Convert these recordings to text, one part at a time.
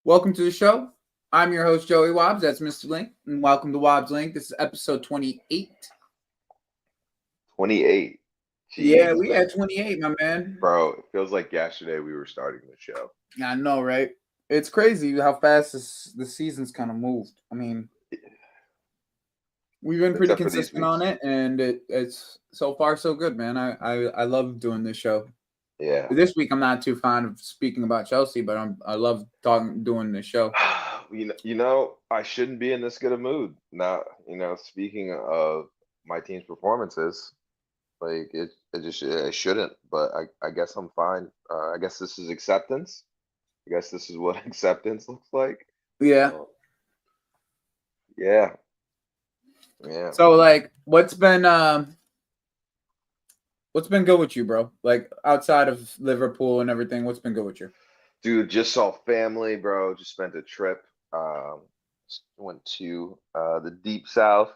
Welcome to the show. I'm your host, Joey Wobbs. That's Mr. Link. And welcome to WabbsLink. This is episode 28. 28. Yeah, Jeez, we had man. 28, my man. Bro, it feels like yesterday we were starting the show. I know, right? It's crazy how fast the season's kind of moved. I mean, we've been pretty Except for these consistent on weeks. it, and it's so far so good, man. I love doing this show. Yeah. This week, I'm not too fond of speaking about Chelsea, but I love doing this show. I shouldn't be in this good a mood. Now, speaking of my team's performances, it shouldn't, but I guess I'm fine. I guess this is acceptance. I guess this is what acceptance looks like. Yeah. Uh, yeah. Yeah. So, like, what's been good with you, bro? Like outside of Liverpool and everything, what's been good with you? Dude, just saw family, bro. Just spent a trip. Went to the deep south.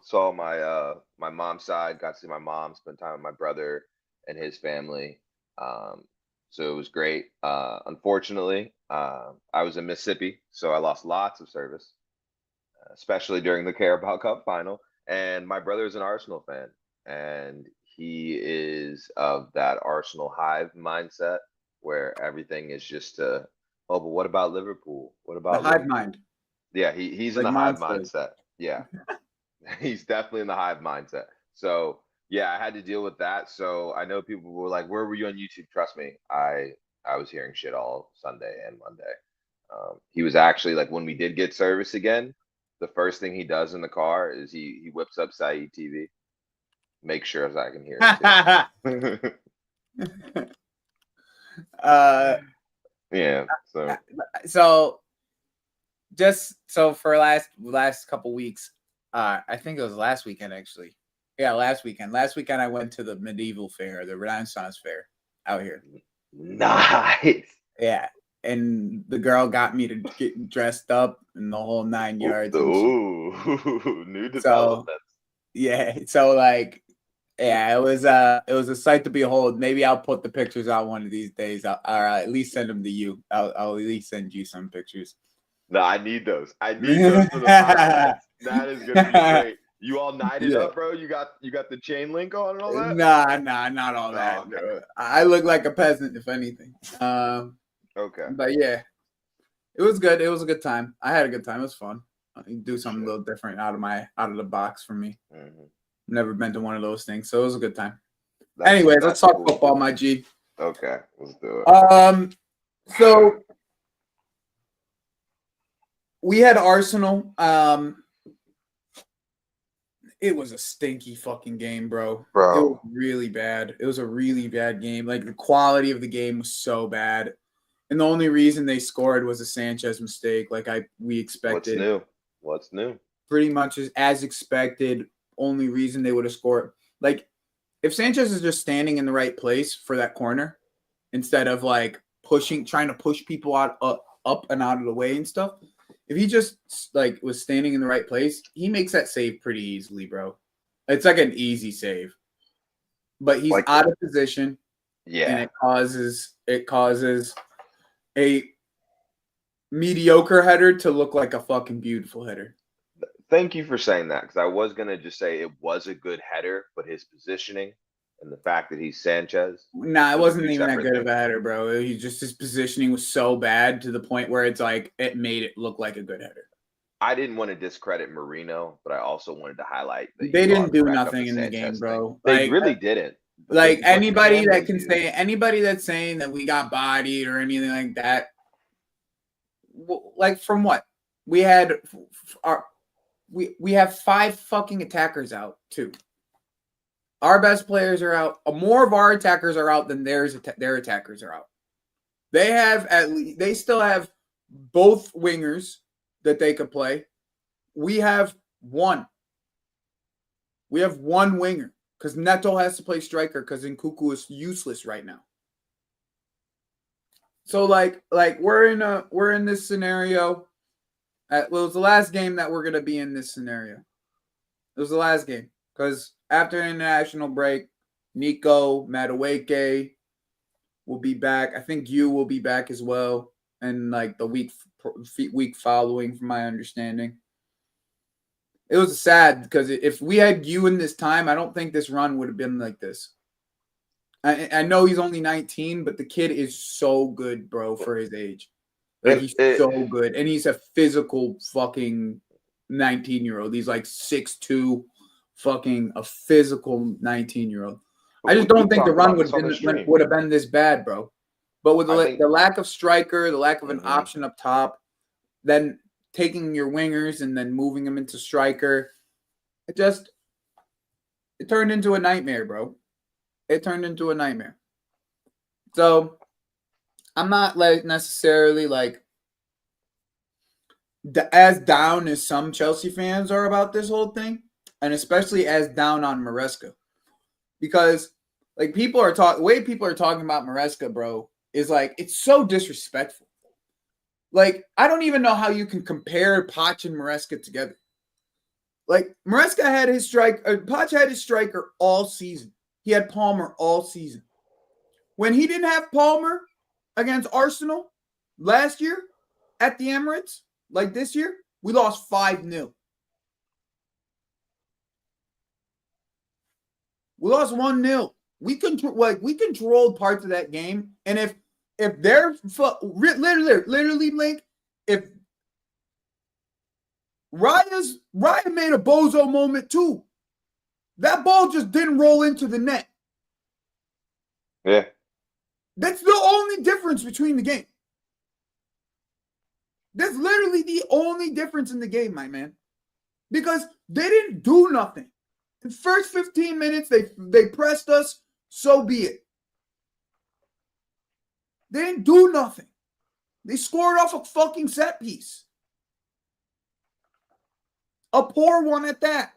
Saw my mom's side. Got to see my mom. Spent time with my brother and his family. Um, so it was great. Unfortunately, I was in Mississippi, so I lost lots of service, especially during the Carabao Cup final. And my brother is an Arsenal fan, and he is of that Arsenal hive mindset where everything is just oh, but what about Liverpool? What The about hive Liverpool? mind, Yeah, he's in like the hive monsters. mindset. Yeah, he's definitely in the hive mindset. So yeah, I had to deal with that. So I know people were like, "Where were you on YouTube?" Trust me, I was hearing shit all Sunday and Monday. He was actually like when we did get service again, the first thing he does in the car is he whips up Saeed TV, make sure as I can hear it too. uh, Yeah, so so just so for last couple weeks, I think it was last weekend actually. Yeah, last weekend. Last weekend I went to the medieval fair, the Renaissance fair out here. nice. Yeah, and the girl got me to get dressed up in the whole 9 yards and shit. Ooh, new So developments. yeah, so like yeah, it was a sight to behold. Maybe I'll put the pictures out one of these days. Or at least send them to you. I'll at least send you some pictures. No, I need those. I need those for the Yeah. podcast. That is gonna be great. You all knighted up, bro. You got the chain link on and all that. Nah, not all that. Oh, okay. I look like a peasant, if anything. Okay. But yeah, it was good. It was a good time. I had a good time. It was fun. Do Good something a shit. little different out of the box for me. Hmm. Never been to one of those things, so it was a good time. That's Anyways, let's that's talk cool. football, my G. Okay, let's do it. So we had Arsenal. It was a stinky fucking game, bro. It was Bro, really bad. It was a really bad game. Like the quality of the game was so bad. And the only reason they scored was a Sanchez mistake, like we what's expected. new? What's new? Pretty much as expected. Only reason they would have scored. Like if Sanchez is just standing in the right place for that corner instead of like trying to push people up and out of the way and stuff. If he just like was standing in the right place, he makes that save pretty easily, bro. It's like an easy save. But he's Like, out of position and yeah. it causes a mediocre header to look like a fucking beautiful header. Thank you for saying that because I was gonna just say it was a good header, but his positioning and the fact that he's Sanchez, Nah, it those are wasn't two even that separate good of a things. header, bro. His positioning was so bad to the point where it's like it made it look like a good header. I didn't want to discredit Marino, but I also wanted to highlight that he They brought didn't do back up the nothing in the game, Sanchez thing. bro. They really didn't, Like but the anybody cam that was can used. say anybody that's saying that we got bodied or anything like that, like from what we had, our we have 5 fucking attackers out too. Our best players are out. More of our attackers are out than their attackers are out. They have at least they still have both wingers that they could play. We have one. We have one winger because Neto has to play striker because Nkuku is useless right now. So like we're in this scenario. Well, it was the last game that we're gonna be in this scenario. It was the last game because after international break, Nico Madueke will be back. I think you will be back as well. and like the week following, from my understanding. It was sad because if we had you in this time, I don't think this run would have been like this. I know he's only 19, but the kid is so good, bro, for his age. Like, he's so good. And he's a physical fucking 19-year-old. He's like 6'2", fucking a physical 19-year-old. I just don't think the run would have been this bad, bro. But with the lack of striker, the lack of an option up top, then taking your wingers and then moving them into striker, it turned into a nightmare, bro. It turned into a nightmare. So I'm not like necessarily like as down as some Chelsea fans are about this whole thing, and especially as down on Maresca, because like the way people are talking about Maresca, bro, is like it's so disrespectful. Like, I don't even know how you can compare Poch and Maresca together. Like, Maresca had his Poch had his striker all season. He had Palmer all season. When he didn't have Palmer against Arsenal last year at the Emirates, like this year, we lost 5-0. We lost 1-0. We controlled parts of that game, and if they're literally, Blink, if Raya made a bozo moment too. That ball just didn't roll into the net. Yeah. That's the only difference between the game. That's literally the only difference in the game, my man. Because they didn't do nothing. The first 15 minutes, they pressed us, so be it. They didn't do nothing. They scored off a fucking set piece. A poor one at that.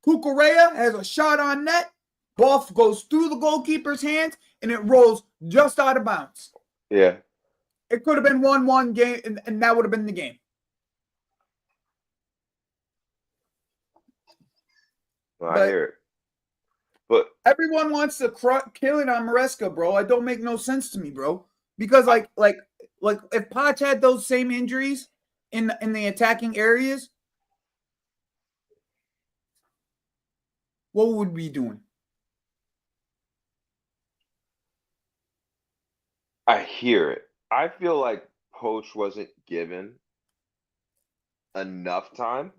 Cucurella has a shot on net. Ball goes through the goalkeeper's hands, and it rolls just out of bounds. Yeah. It could have been 1-1 game, and that would have been the game. Well, I hear it. But everyone wants to kill it on Maresca, bro. It don't make no sense to me, bro. Because like if Poch had those same injuries in the attacking areas, what would we be doing? I hear it. I feel like Poch wasn't given enough time.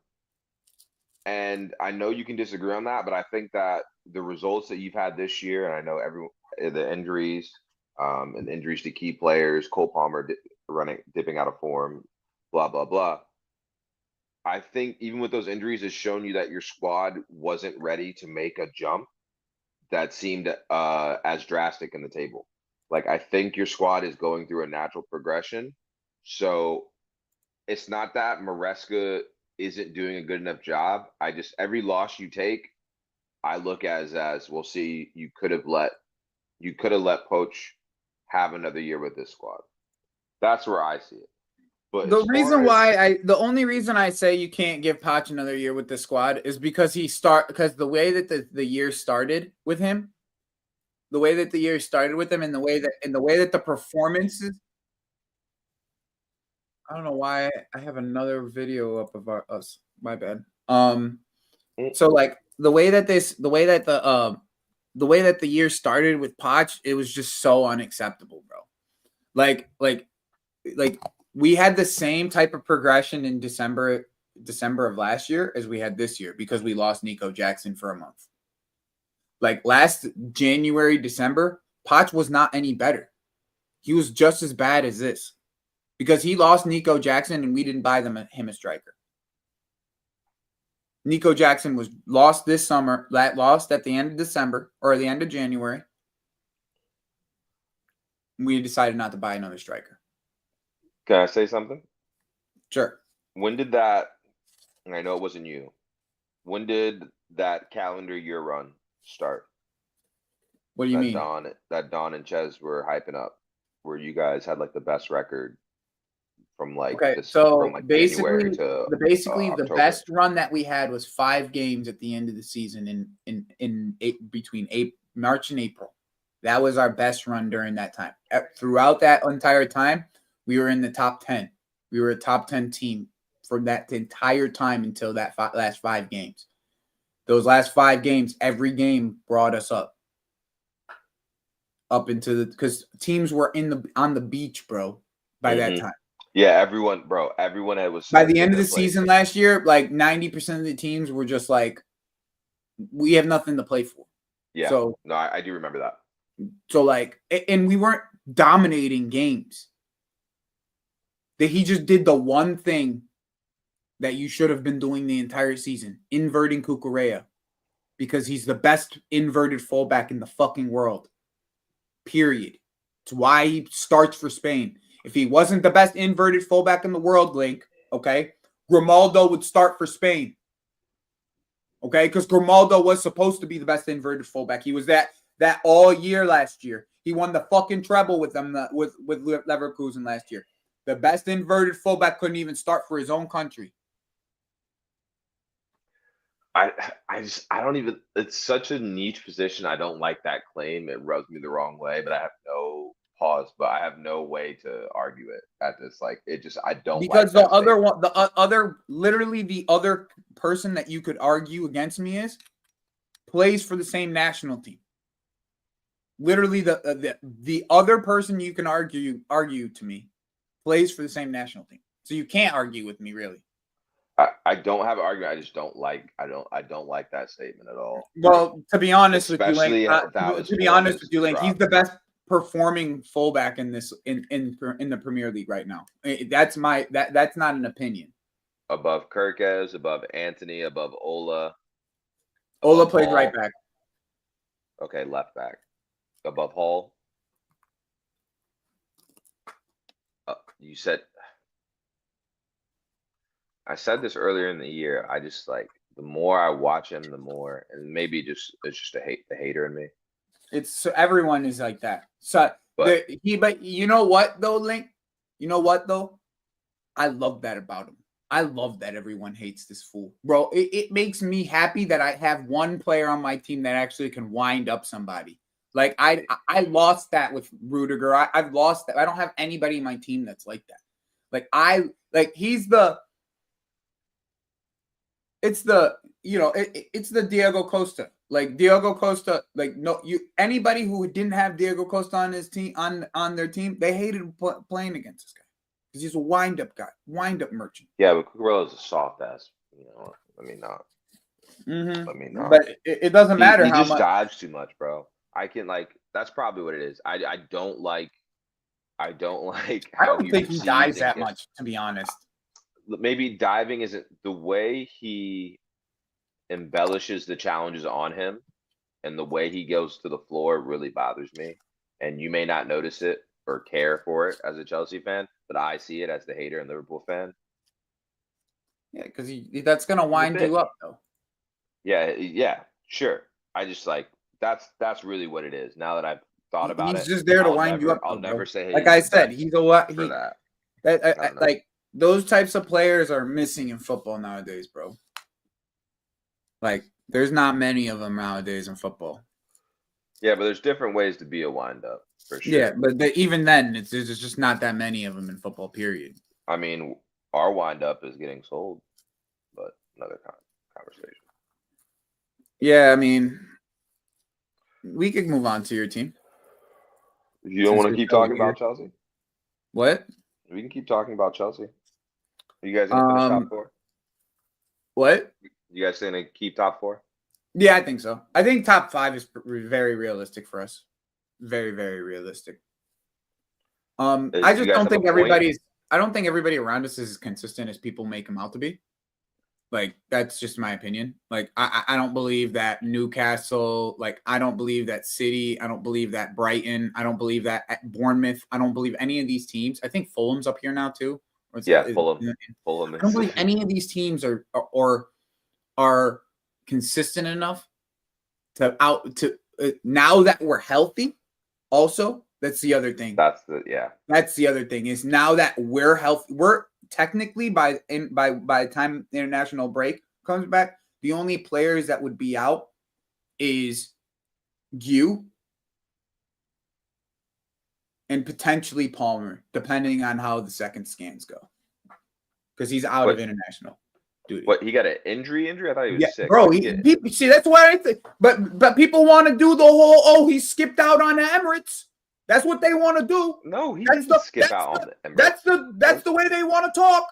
And I know you can disagree on that, but I think that the results that you've had this year, and I know the injuries, and injuries to key players, Cole Palmer dipping out of form, blah, blah, blah. I think even with those injuries, it's shown you that your squad wasn't ready to make a jump that seemed as drastic in the table. Like, I think your squad is going through a natural progression. So it's not that Maresca isn't doing a good enough job. Every loss you take, I look as we'll see. You could have let Poch have another year with this squad. That's where I see it. But the only reason I say you can't give Poch another year with this squad is because because the way that the year started with him, and the way that the performances. I don't know why I have another video up of us. My bad. So like the way that the year started with Poch, it was just so unacceptable, bro. Like we had the same type of progression in December of last year as we had this year because we lost Nico Jackson for a month. Like last January, December, Poch was not any better. He was just as bad as this because he lost Nico Jackson and we didn't buy him a striker. Nico Jackson was lost this summer, lost at the end of December or the end of January. We decided not to buy another striker. Can I say something? Sure. When did that, and I know it wasn't you, when did that calendar year run start? What do you mean? That Don and Ches were hyping up, where you guys had like the best record from like basically January to the best run that we had was 5 games at the end of the season between March and April. That was our best run during that time. Throughout that entire time, we were in the top 10. We were a top 10 team for that entire time until that last 5 games. Those last 5 games, every game brought us up into the, because teams were on the beach, bro, by that time. Yeah, everyone was by the end of the season last year, like 90% of the teams were just like, we have nothing to play for. Yeah. So no, I do remember that. So like, and we weren't dominating games. That he just did the one thing that you should have been doing the entire season, inverting Cucurella, because he's the best inverted fullback in the fucking world. Period. It's why he starts for Spain. If he wasn't the best inverted fullback in the world, Link, okay, Grimaldo would start for Spain. Okay, because Grimaldo was supposed to be the best inverted fullback. He was that all year last year. He won the fucking treble with them with Leverkusen last year. The best inverted fullback couldn't even start for his own country. I don't even. It's such a niche position. I don't like that claim. It rubs me the wrong way. But I have no But I have no way to argue it at this. Like it just. I don't because like the other one, literally the other person that you could argue against me plays for the same national team. Literally, the other person you can argue to me plays for the same national team. So you can't argue with me, really. I don't have an argument. I just don't like. I don't like that statement at all. Well, to be honest with you, Link, he's the best performing fullback in this in the Premier League right now. That's not an opinion. Above Kirkes, above Anthony, above Ola. Ola plays right back. Okay, left back. Above Hall. You said. I said this earlier in the year. I just like the more I watch him, the more, and maybe it's just the hater in me. It's everyone is like that. So but you know what though, Link? You know what though? I love that about him. I love that everyone hates this fool, bro. It makes me happy that I have one player on my team that actually can wind up somebody. Like I lost that with Rudiger. I've lost that. I don't have anybody in my team that's like that. He's the. It's the Diego Costa. Like Diego Costa, anybody who didn't have Diego Costa on his team on their team, they hated playing against this guy because he's a wind-up guy, wind-up merchant. Yeah, but Cucurella's a soft ass. Let me not. Let me not. But it doesn't matter he how just much. Dives too much, bro. I can that's probably what it is. I don't like. I don't think he dives that much, to be honest. Maybe diving isn't the way he embellishes the challenges on him, and the way he goes to the floor really bothers me. And you may not notice it or care for it as a Chelsea fan, but I see it as the hater and Liverpool fan. Yeah, because that's gonna wind you up, though. Yeah, sure. I just that's really what it is. Now that I've thought about it, he's just there to wind you up. I'll never say. Like I said, he's a what for that. Like those types of players are missing in football nowadays, bro. Like there's not many of them nowadays in football. Yeah, but there's different ways to be a wind up for sure. Yeah, but even then, there's just not that many of them in football. Period. I mean, our wind up is getting sold, but another conversation. Yeah, I mean, we could move on to your team. You don't want to keep talking about Chelsea? What? We can keep talking about Chelsea. Are you guys gonna finish top 4? What? You guys gonna keep top 4? Yeah, I think so. I think top 5 is very realistic for us. Very, very realistic. I just don't think I don't think everybody around us is as consistent as people make them out to be. Like, that's just my opinion. Like, I don't believe that Newcastle, I don't believe that City, I don't believe that Brighton, I don't believe that Bournemouth, I don't believe any of these teams. I think Fulham's up here now too. Fulham. I don't believe any of these teams are consistent enough to now that we're healthy. Also, that's the other thing. That's the other thing is now that we're healthy, we're technically by the time international break comes back, the only players that would be out is you and potentially Palmer, depending on how the second scans go, because he's out What? of international duty. What, he got an injury? I thought he was sick. Bro. What See, that's why I think. But people want to do the whole, oh, he skipped out on the Emirates. That's what they want to do. No, he didn't skip out on the Emirates. That's the way they want to talk.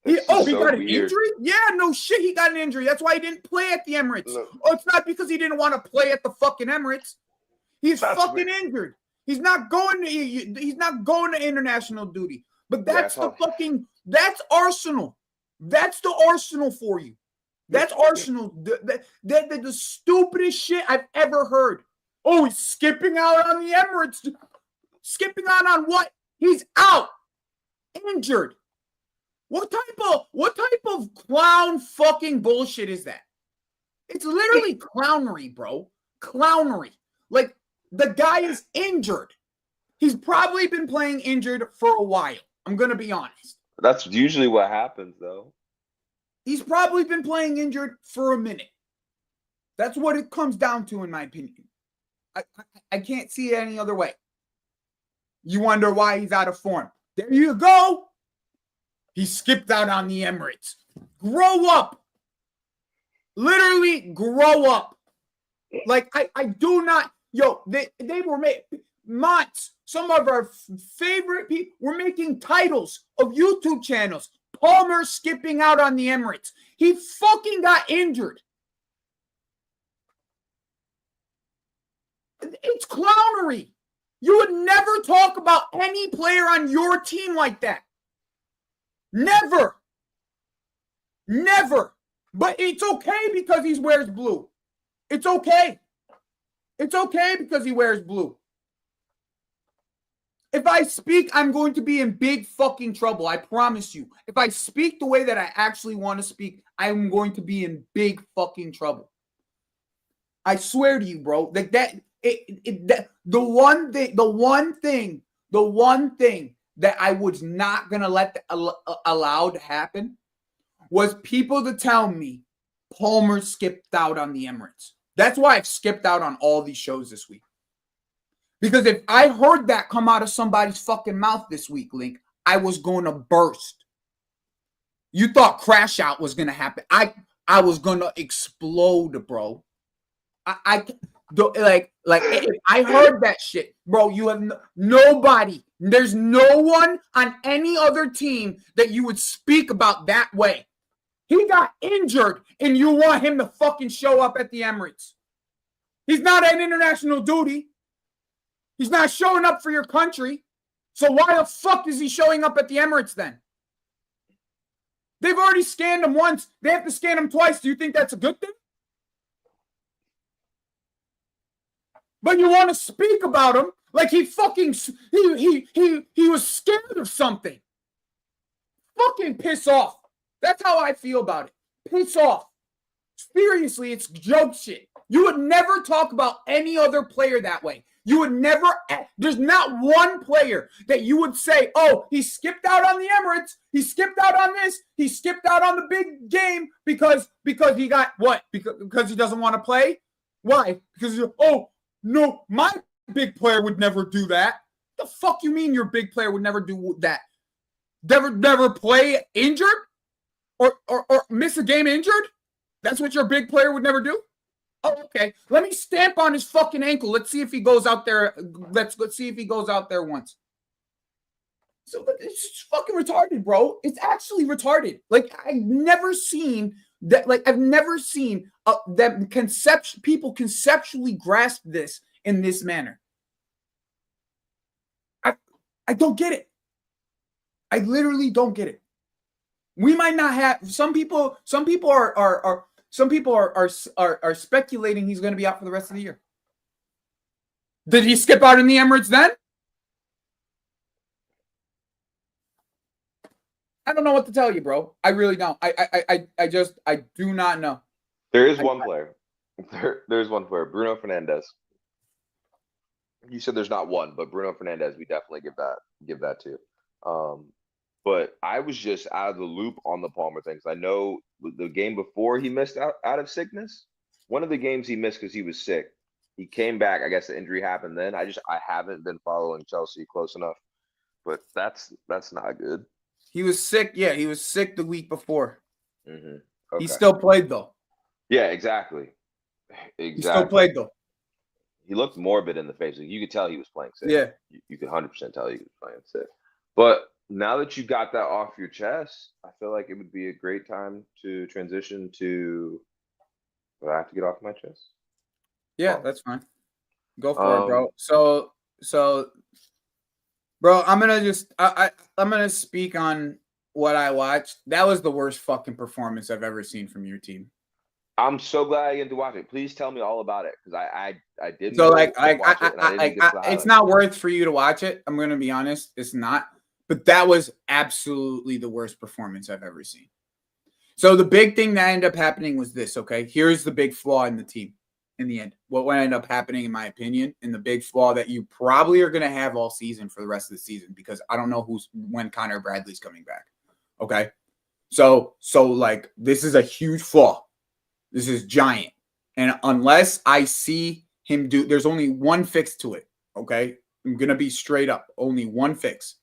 He got an weird. injury? Yeah, no shit, he got an injury. That's why he didn't play at the Emirates. No. Oh, it's not because he didn't want to play at the fucking Emirates. He's That's fucking weird. injured. He's not going to international duty. But that's that's Arsenal. That's the Arsenal for you. That's Arsenal. The stupidest shit I've ever heard. Oh, he's skipping out on the Emirates. Skipping out on what? He's out. Injured. What type of clown fucking bullshit is that? It's literally clownery, bro. Clownery. Like, the guy is injured. He's probably been playing injured for a while. I'm going to be honest. That's usually what happens, though. He's probably been playing injured for a minute. That's what it comes down to, in my opinion. I can't see it any other way. You wonder why he's out of form. There you go. He skipped out on the Emirates. Grow up. Literally grow up. Like, I do not. Yo, they were Mott's, some of our favorite people were making titles of YouTube channels. Palmer skipping out on the Emirates. He fucking got injured. It's clownery. You would never talk about any player on your team like that. Never. Never. But it's okay because he wears blue. It's okay. It's okay because he wears blue. If I speak, I'm going to be in big fucking trouble. I promise you. If I speak the way that I actually want to speak, I'm going to be in big fucking trouble. I swear to you, bro. Like the one thing that I was not gonna let allow to happen was people to tell me Palmer skipped out on the Emirates. That's why I've skipped out on all these shows this week. Because if I heard that come out of somebody's fucking mouth this week, Link, I was going to burst. You thought crash out was going to happen. I was going to explode, bro. I heard that shit, bro. You have nobody. There's no one on any other team that you would speak about that way. He got injured, and you want him to fucking show up at the Emirates. He's not at international duty. He's not showing up for your country. So why the fuck is he showing up at the Emirates then? They've already scanned him once. They have to scan him twice. Do you think that's a good thing? But you want to speak about him like he fucking he was scared of something. Fucking piss off. That's how I feel about it. Piss off. Seriously, it's joke shit. You would never talk about any other player that way. You would never, there's not one player that you would say, oh, he skipped out on the Emirates. He skipped out on this. He skipped out on the big game because he got what? Because he doesn't want to play? Why? Because, oh, no, my big player would never do that. The fuck you mean your big player would never do that? Never play injured? Or miss a game injured? That's what your big player would never do? Oh, okay. Let me stamp on his fucking ankle. Let's see if he goes out there. Let's see if he goes out there once. So it's fucking retarded, bro. It's actually retarded. Like, I've never seen that. Like, I've never seen that people conceptually grasp this in this manner. I don't get it. I literally don't get it. We might not have some people are speculating he's going to be out for the rest of the year. Did he skip out in the Emirates then? I don't know what to tell you, bro. I really don't. I do not know. There is one player. There's one player, Bruno Fernandes. You said there's not one, but Bruno Fernandes, we definitely give that to. But I was just out of the loop on the Palmer things. I know the game before he missed out of sickness. One of the games he missed because he was sick. He came back. I guess the injury happened then. I haven't been following Chelsea close enough, but that's not good. He was sick. Yeah, he was sick the week before. Okay. He still played though. Yeah, exactly. He still played though. He looked morbid in the face. Like, you could tell he was playing sick. Yeah. You could 100% tell he was playing sick. But now that you got that off your chest, I feel like it would be a great time to transition to what I have to get off my chest. Yeah, that's fine. Go for it, bro. So, bro, I'm gonna speak on what I watched. That was the worst fucking performance I've ever seen from your team. I'm so glad I get to watch it. Please tell me all about it because I didn't. So watch it and I didn't get to the it's highlights. not worth for you to watch it. I'm gonna be honest, it's not. But that was absolutely the worst performance I've ever seen. So the big thing that ended up happening was this. Okay, here's the big flaw in the team. In the end, what ended up happening, in my opinion, and the big flaw that you probably are gonna have all season for the rest of the season, because I don't know when Connor Bradley's coming back. Okay, so like this is a huge flaw. This is giant. And unless I see him there's only one fix to it. Okay. I'm going to be straight up. Only one fix.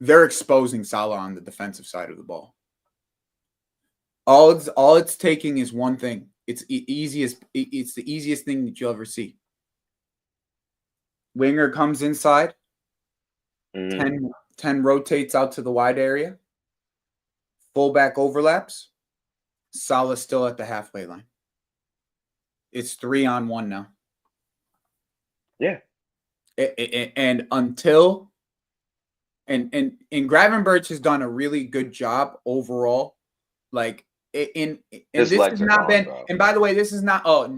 They're exposing Salah on the defensive side of the ball. All it's taking is one thing. It's the easiest thing that you'll ever see. Winger comes inside. 10 rotates out to the wide area. Fullback overlaps. Salah's still at the halfway line. It's 3-on-1 now. Yeah. And until and Gravenberch has done a really good job overall. Like this has not been. Bro. And by the way, this is not a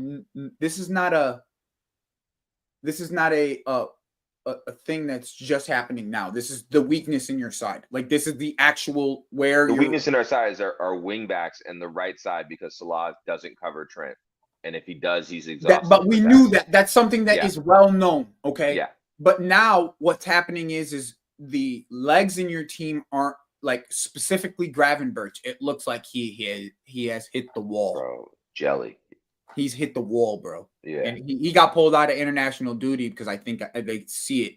thing that's just happening now. This is the weakness in your side. Like this is the actual where the weakness in our side is our wing backs and the right side, because Salah doesn't cover Trent, and if he does, he's exhausted. But we knew that. That's something that is well known. Okay. Yeah. But now what's happening is the legs in your team aren't like specifically Gravenberch. It looks like he has hit the wall. Bro, jelly. He's hit the wall, bro. Yeah. And he got pulled out of international duty because I think they see it.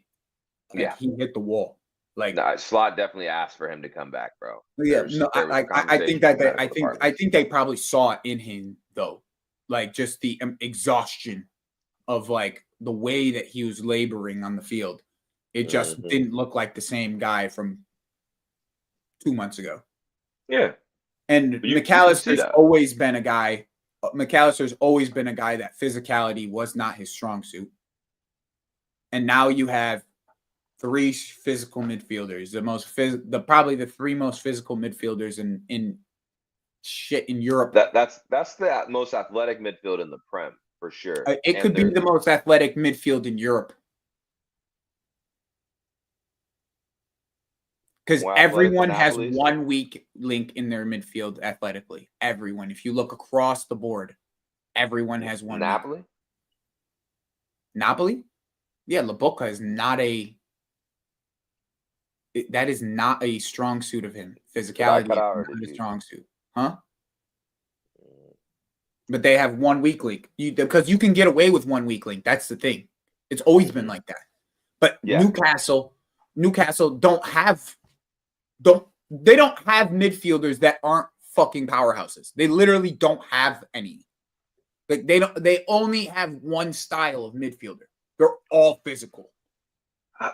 Like yeah. He hit the wall. Like Slot definitely asked for him to come back, bro. Yeah. I think they probably saw it in him though. Like just the exhaustion of like the way that he was laboring on the field. It just didn't look like the same guy from 2 months ago. Yeah. And McAllister's always been a guy. McAllister's always been a guy that physicality was not his strong suit. And now you have 3 physical midfielders, probably the 3 most physical midfielders in Europe. That's the most athletic midfield in the Prem for sure. It could be the most athletic midfield in Europe. Because everyone has one weak link in their midfield athletically. Everyone. If you look across the board, everyone has one. Napoli? Napoli? Yeah, Lobotka is not that is not a strong suit of him. Physicality is not a strong suit. Huh? But they have one weak link. Because you can get away with one weak link. That's the thing. It's always been like that. But Newcastle don't have midfielders that aren't fucking powerhouses. They literally don't have any. Like they only have one style of midfielder. They're all physical.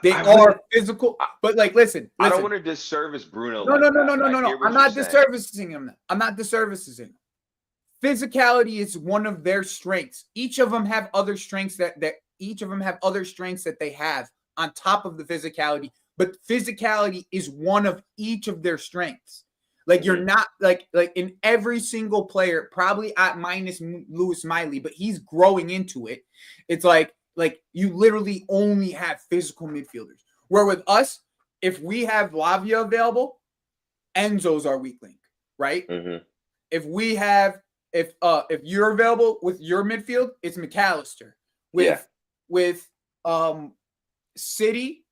They are physical, but like listen. I don't want to disservice Bruno. No. I'm not disservicing him. I'm not disservicing him. Physicality is one of their strengths. Each of them have other strengths that they have on top of the physicality. But physicality is one of each of their strengths. Like you're not like in every single player, probably at minus Lewis Miley, but he's growing into it. It's like you literally only have physical midfielders. Where with us, if we have Lavia available, Enzo's our weak link, right? If you're available with your midfield, it's McAllister. With City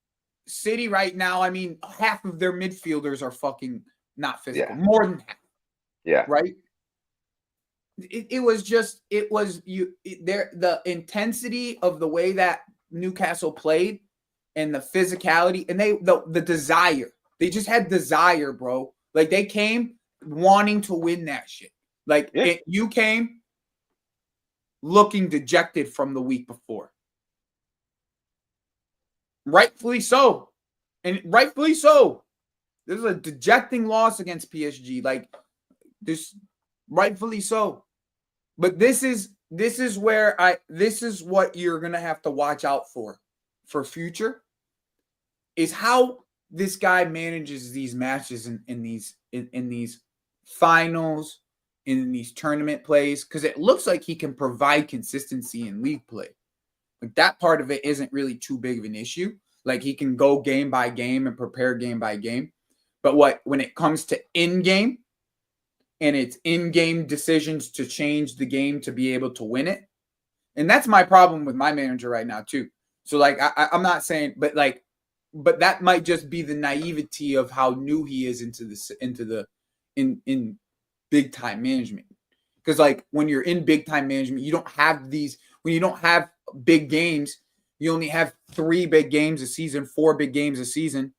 right now, I mean, half of their midfielders are fucking not physical. More than half. Yeah. Right? the intensity of the way that Newcastle played and the physicality and the desire. They just had desire, bro. Like they came wanting to win that shit. Like you came looking dejected from the week before. Rightfully so. And rightfully so. This is a dejecting loss against PSG. Like this, rightfully so. But this is what you're gonna have to watch out for future, is how this guy manages these matches in these finals, in these tournament plays, because it looks like he can provide consistency in league play. Like that part of it isn't really too big of an issue. Like he can go game by game and prepare game by game. But when it comes to in-game, and it's in-game decisions to change the game to be able to win it, and that's my problem with my manager right now too. So like I'm not saying, but that might just be the naivety of how new he is in big time management. Because like when you're in big time management, you don't have these. When you don't have big games, you only have 3 big games a season, 4 big games a season.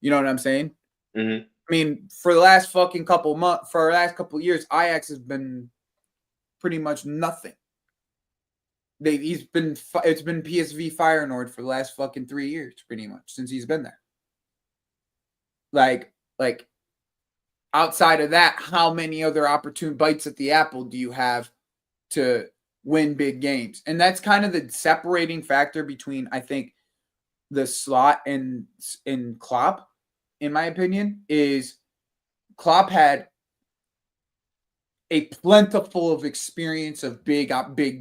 You know what I'm saying? Mm-hmm. I mean, for the last couple of years, Ajax has been pretty much nothing. It's been PSV Feyenoord for the last fucking 3 years, pretty much, since he's been there. Like outside of that, how many other opportune bites at the apple do you have to win big games? And that's kind of the separating factor between, I think, the Slot and Klopp, in my opinion, is Klopp had a plentiful of experience of big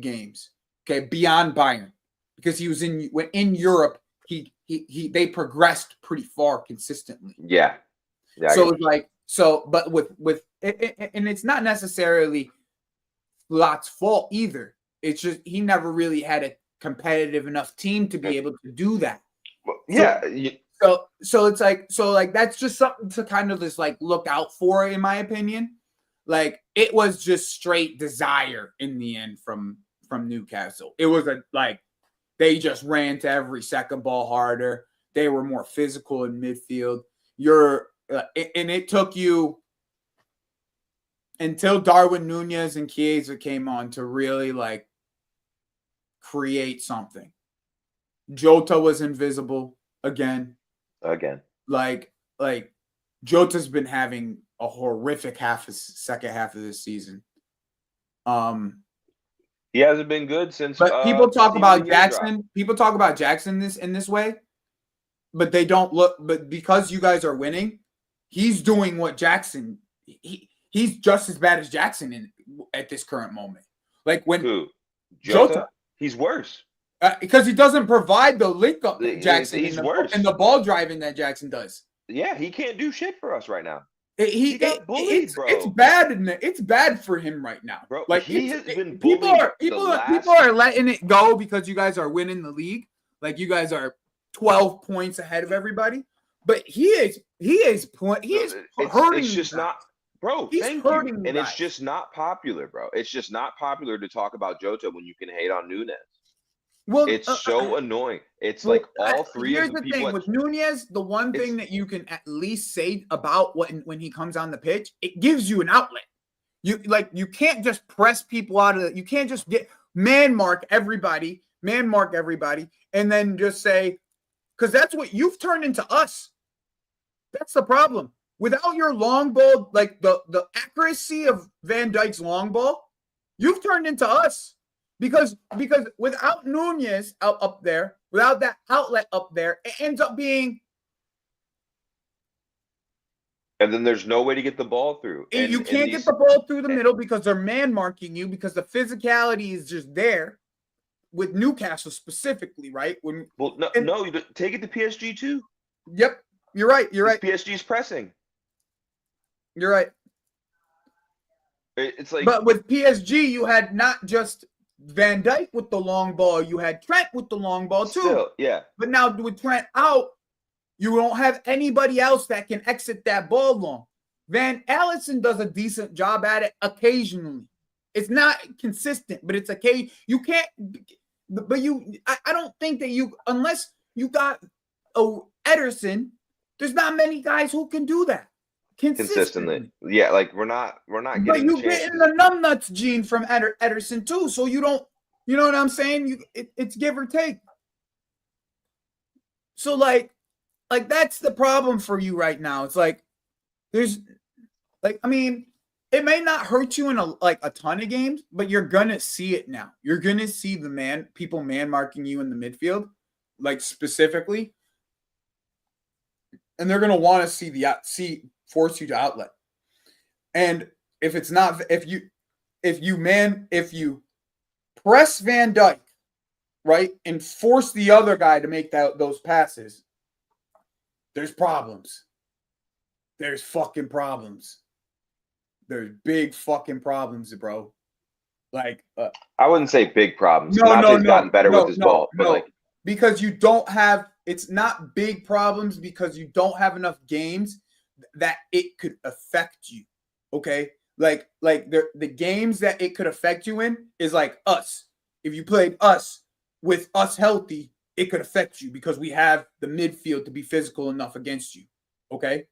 games. Okay, beyond Bayern, because he was in Europe. They progressed pretty far consistently. Yeah. So it's like but with and it's not necessarily Lot's fault either. It's just he never really had a competitive enough team to be able to do that. Well, yeah. So it's like that's just something to kind of just like look out for, in my opinion. Like it was just straight desire in the end from Newcastle. It was they just ran to every second ball harder. They were more physical in midfield. And it took you until Darwin Nunez and Chiesa came on to really like create something. Jota was invisible again. Like Jota's been having a horrific second half of this season. He hasn't been good since. But people talk about Jackson. People talk about Jackson in this way, but they don't look. But because you guys are winning, he's doing what Jackson. He's just as bad as Jackson at this current moment. Like when Jota, he's worse. Because he doesn't provide the link up that Jackson he's worse. And the ball driving that Jackson does. Yeah, he can't do shit for us right now. He got bullied, bro. It's bad, it's bad for him right now, bro. Like he has been bullied. People are letting it go because you guys are winning the league. Like you guys are 12 points ahead of everybody. But he is hurting. It's just not, bro. Thank you. And it's just not popular, bro. It's just not popular to talk about Jota when you can hate on Nunez. Well, it's so annoying. It's like all three of the people. Here's the thing with Nunez. The one thing that you can at least say about when he comes on the pitch, it gives you an outlet. You can't just press people out of it. You can't just get man mark everybody, and then just say, because that's what you've turned into us. That's the problem. Without your long ball, like the accuracy of Van Dijk's long ball, you've turned into us. Because without Nunez up there, without that outlet up there, it ends up being. And then there's no way to get the ball through. You can't get the ball through the middle because they're man marking you, because the physicality is just there with Newcastle specifically, right? No, take it to PSG too. Yep, you're right. PSG's pressing. You're right. It's like, but with PSG, you had not just Van Dijk with the long ball, you had Trent with the long ball too. Still, yeah. But now with Trent out, you don't have anybody else that can exit that ball long. Van Allison does a decent job at it occasionally. It's not consistent, but it's okay. You can't, but I don't think that unless you got Ederson, there's not many guys who can do that consistently. Yeah, like we're not But getting the you getting chances. the numbnuts gene from Ederson too, so you don't, you know what I'm saying? It's give or take. So like that's the problem for you right now. It's like there's like, I mean, it may not hurt you in a ton of games, but you're gonna see it now. You're gonna see people man marking you in the midfield, like specifically, and they're gonna want to force you to outlet. And if it's not, if you press Van Dijk, right, and force the other guy to make those passes, there's problems. There's fucking problems. There's big fucking problems, bro. Like, I wouldn't say big problems. No, Conte's gotten better with his ball, but like, because you don't have. It's not big problems because you don't have enough games that it could affect you. Okay, like the games that it could affect you in is like us. If you played us with us healthy, it could affect you because we have the midfield to be physical enough against you. Okay,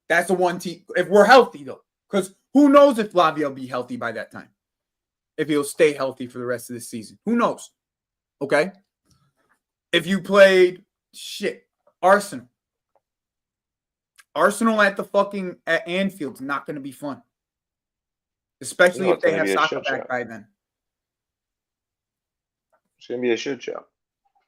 that's the one team. If we're healthy though, because who knows if Lavia will be healthy by that time? If he'll stay healthy for the rest of the season, who knows? Okay, if you played Arsenal at Anfield's not going to be fun, especially if they have Saka back by then. It's going to be a shit show.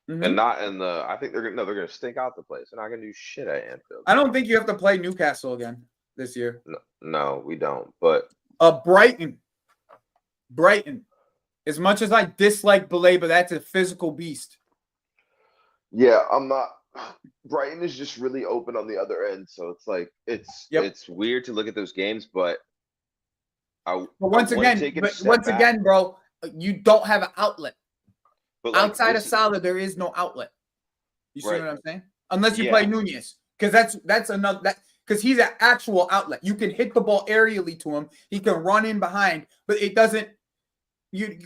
Mm-hmm. And not in the. I think they're going to stink out the place. They're not going to do shit at Anfield. I don't think you have to play Newcastle again this year. No, we don't. But Brighton. As much as I dislike Baleba, that's a physical beast. Yeah, I'm not. Brighton is just really open on the other end, so it's like it's weird to look at those games, but once again, bro, you don't have an outlet. But outside of Salah, there is no outlet. You see what I'm saying? Unless you play Nunez, because that's another because he's an actual outlet. You can hit the ball aerially to him. He can run in behind, but it doesn't.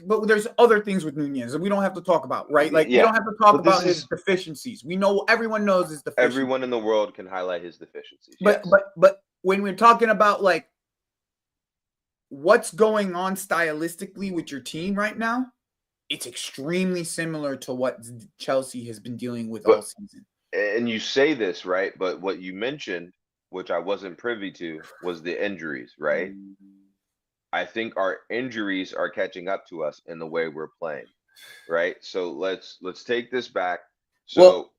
But there's other things with Nunez that we don't have to talk about, right? Like we don't have to talk about his deficiencies. We know everyone knows his deficiencies. Everyone in the world can highlight his deficiencies. But when we're talking about like what's going on stylistically with your team right now, it's extremely similar to what Chelsea has been dealing with all season. And you say this, right? But what you mentioned, which I wasn't privy to, was the injuries, right? I think our injuries are catching up to us in the way we're playing, right? So let's take this back. So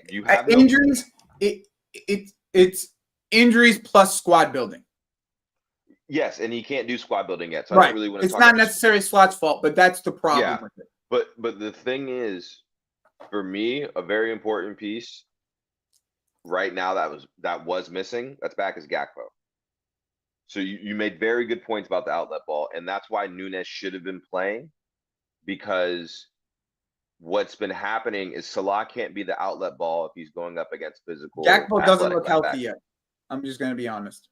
you have injuries. It's injuries plus squad building. Yes, and he can't do squad building yet. So I don't really want to. It's not necessarily Slot's fault, but that's the problem with it. But the thing is, for me, a very important piece right now that was missing. That's back is Gakpo. So you made very good points about the outlet ball, and that's why Nunez should have been playing, because what's been happening is Salah can't be the outlet ball if he's going up against physical. Gakpo doesn't look healthy yet. I'm just going to be honest.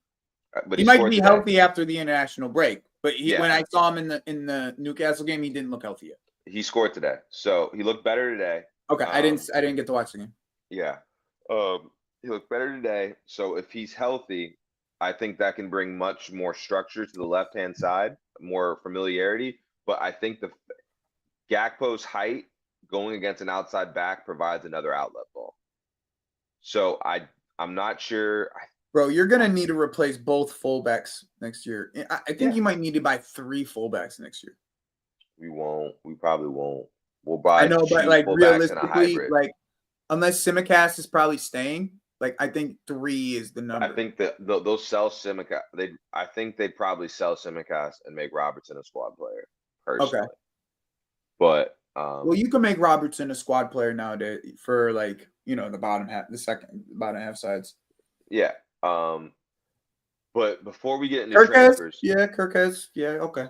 But he might be healthy after the international break, but when I saw him in the Newcastle game, he didn't look healthy yet. He scored today, so he looked better today. Okay, I didn't get to watch the game. Yeah, he looked better today. So if he's healthy, I think that can bring much more structure to the left-hand side, more familiarity. But I think the Gakpo's height going against an outside back provides another outlet ball. So I'm not sure. Bro, you're going to need to replace both fullbacks next year. I think you might need to buy 3 fullbacks next year. We won't. We probably won't. We'll buy. I know, but like realistically, like unless Tsimikas is probably staying, like I think 3 is the number. I think that they'll sell Tsimikas. I think they'd probably sell Tsimikas and make Robertson a squad player. Personally. Okay. But well, you can make Robertson a squad player nowadays for like the bottom half sides. Yeah. But before we get into transfers, Kirkes, okay.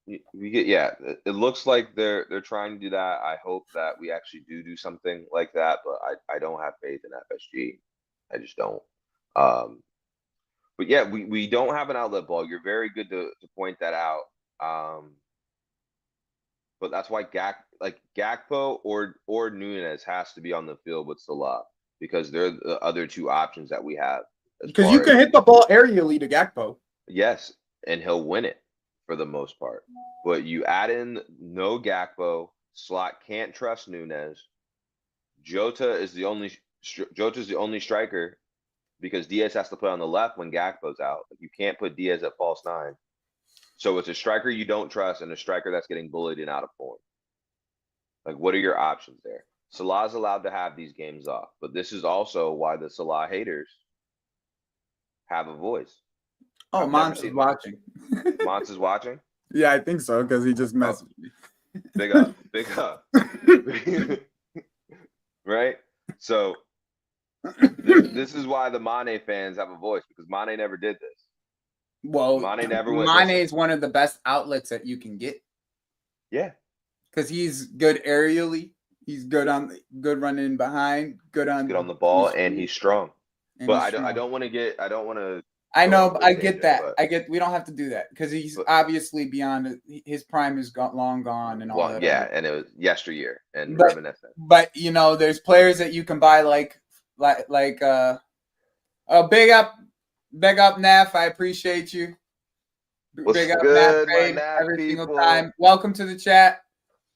It looks like they're trying to do that. I hope that we actually do something like that, but I don't have faith in FSG. I just don't. But yeah, we don't have an outlet ball. You're very good to point that out. But that's why Gakpo or Nunez has to be on the field with Salah because they're the other two options that we have as Because you far can as hit the ball aerially to Gakpo. yes, and he'll win it for the most part. But you add in no Gakpo, Slot can't trust Nunez. Jota's the only striker because Diaz has to play on the left when Gakpo's out. You can't put Diaz at false nine. So it's a striker you don't trust and a striker that's getting bullied and out of form. Like, what are your options there? Salah's allowed to have these games off, but this is also why the Salah haters have a voice. Oh, Mons is watching. Mons is watching? Yeah, I think so, because he just messaged me. Big up. Right? So this is why the Mane fans have a voice, because Mane never did this. Well, Mane never went. Mane is one of the best outlets that you can get. Yeah, because he's good aerially. He's good running behind. Good on the ball, and he's strong. But I don't want to. I know, but I get that. We don't have to do that because he's obviously beyond his prime is long gone and all that. Yeah, and it was yesteryear and reminiscent. But there's players that you can buy like big up Naf. I appreciate you. Big up Naf Trade every single time. Welcome to the chat.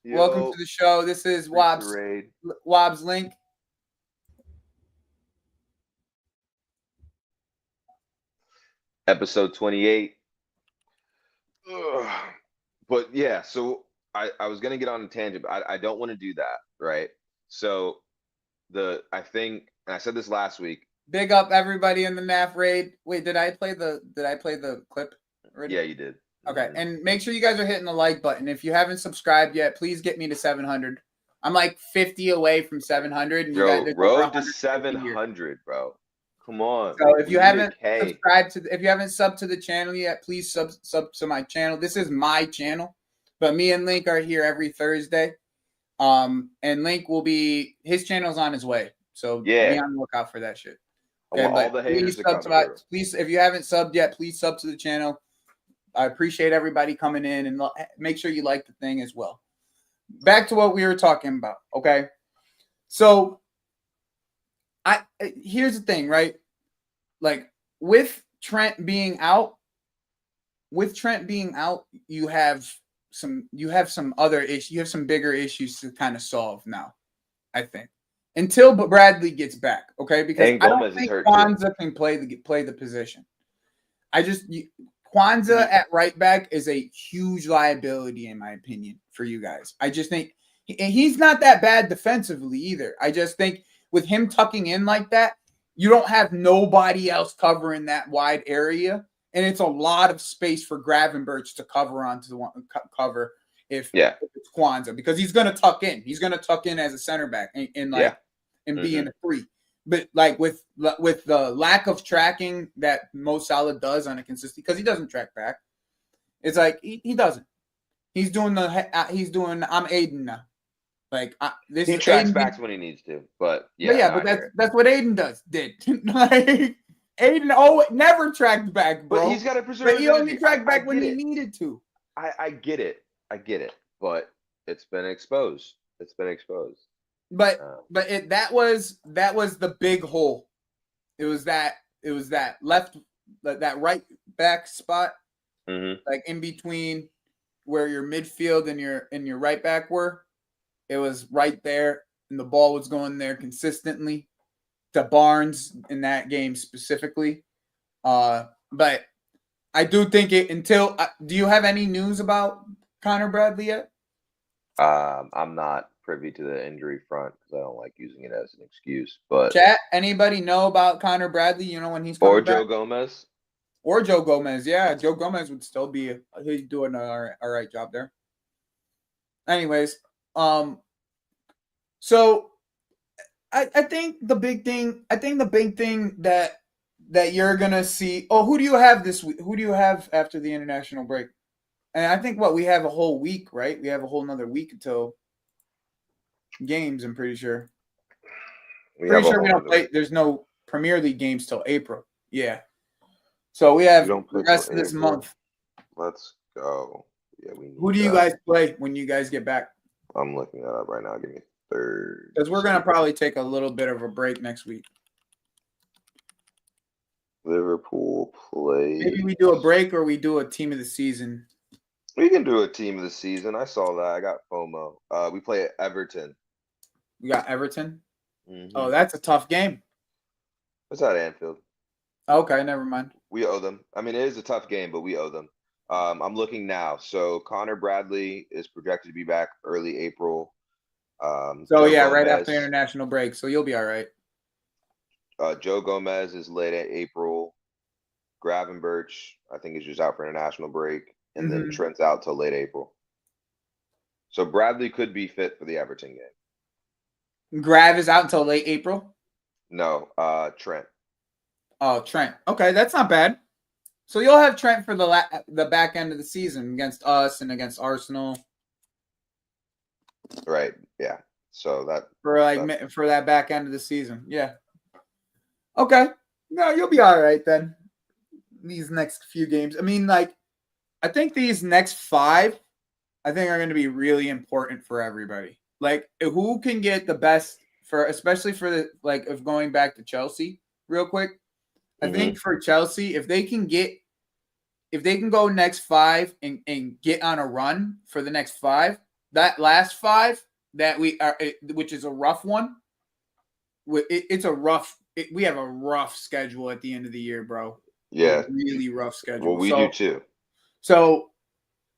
Yo, welcome to the show. This is WabbsLink. Episode 28. But yeah, so I was gonna get on a tangent, but I don't want to do that, right? So I think, and I said this last week. Big up everybody in the NAF raid. Wait, did I play the clip already? Yeah, you did. Okay, and make sure you guys are hitting the like button. If you haven't subscribed yet, please get me to 700. I'm like 50 away from 700. And road to 700, bro. Come on. So if you haven't subscribed if you haven't subbed to the channel yet, please sub to my channel. This is my channel, but me and Link are here every Thursday. And Link his channel's on his way. So be on the lookout for that shit. Okay, all the haters please, if you haven't subbed yet, please sub to the channel. I appreciate everybody coming in, and make sure you like the thing as well. Back to what we were talking about, okay? So here's the thing, right? Like with Trent being out, you have some other issues. You have some bigger issues to kind of solve now, I think. Until Bradley gets back, okay? Because I don't think Kwanzaa can play the position. Kwanzaa at right back is a huge liability, in my opinion, for you guys. I just think he's not that bad defensively either. I just think with him tucking in like that, you don't have nobody else covering that wide area, and it's a lot of space for Gravenberch to cover if it's Kwanzaa, because he's going to tuck in. He's going to tuck in as a center back and be in a free. But like with the lack of tracking that Mo Salah does on a consistent, because he doesn't track back, it's like he doesn't. He's doing I'm Aiden now. Like he tracks back when he needs to, but that's what Aiden did. Like Aiden never tracked back, bro. But he's got to preserve. But he only tracked back when he needed to. I get it, but it's been exposed. But that was the big hole. It was that right back spot, like in between where your midfield and your right back were. It was right there, and the ball was going there consistently to Barnes in that game specifically. But I do think do you have any news about Connor Bradley yet? I'm not privy to the injury front because I don't like using it as an excuse. But chat, anybody know about Connor Bradley? You know when he's coming back? Joe Gomez. Yeah, Joe Gomez would still be. He's doing an all right job there. Anyways, so I think the big thing that you're gonna see. Oh, who do you have this week? Who do you have after the international break? And I think we have a whole week, right? We have a whole another week until games. I'm pretty sure. We don't play. There's no Premier League games till April. Yeah. So we have the rest of this month. Let's go. Yeah, we Who need do you that. guys play when you guys get back? I'm looking that up right now. Give me third. Because we're gonna probably take a little bit of a break next week. Liverpool play. Maybe we do a break or we do a team of the season. We can do a team of the season. I saw that. I got FOMO. We play at Everton. We got Everton. Mm-hmm. Oh, that's a tough game. It's at Anfield. Okay, never mind. We owe them. I mean, it is a tough game, but we owe them. I'm looking now. So Connor Bradley is projected to be back early April. So Joe yeah, right after Gomez. international break. So you'll be all right. Joe Gomez is late at April. Gravenberch, I think, is just out for international break. And then Trent's out till late April. So Bradley could be fit for the Everton game. Grav is out until late April. No, Trent. Oh, Trent. Okay, that's not bad. So you'll have Trent for the back end of the season against us and against Arsenal. Right. Yeah. So that for that back end of the season. Yeah. Okay. No, you'll be all right then. These next few games. I mean, like, I think these next 5, I think are going to be really important for everybody. Like, who can get the best especially for the of going back to Chelsea real quick. I think for Chelsea, if they can go next 5 and get on a run for the next 5, that last 5 that we are, which is a rough one. It's a rough. We have a rough schedule at the end of the year, bro. Yeah, a really rough schedule. Well, we do too. So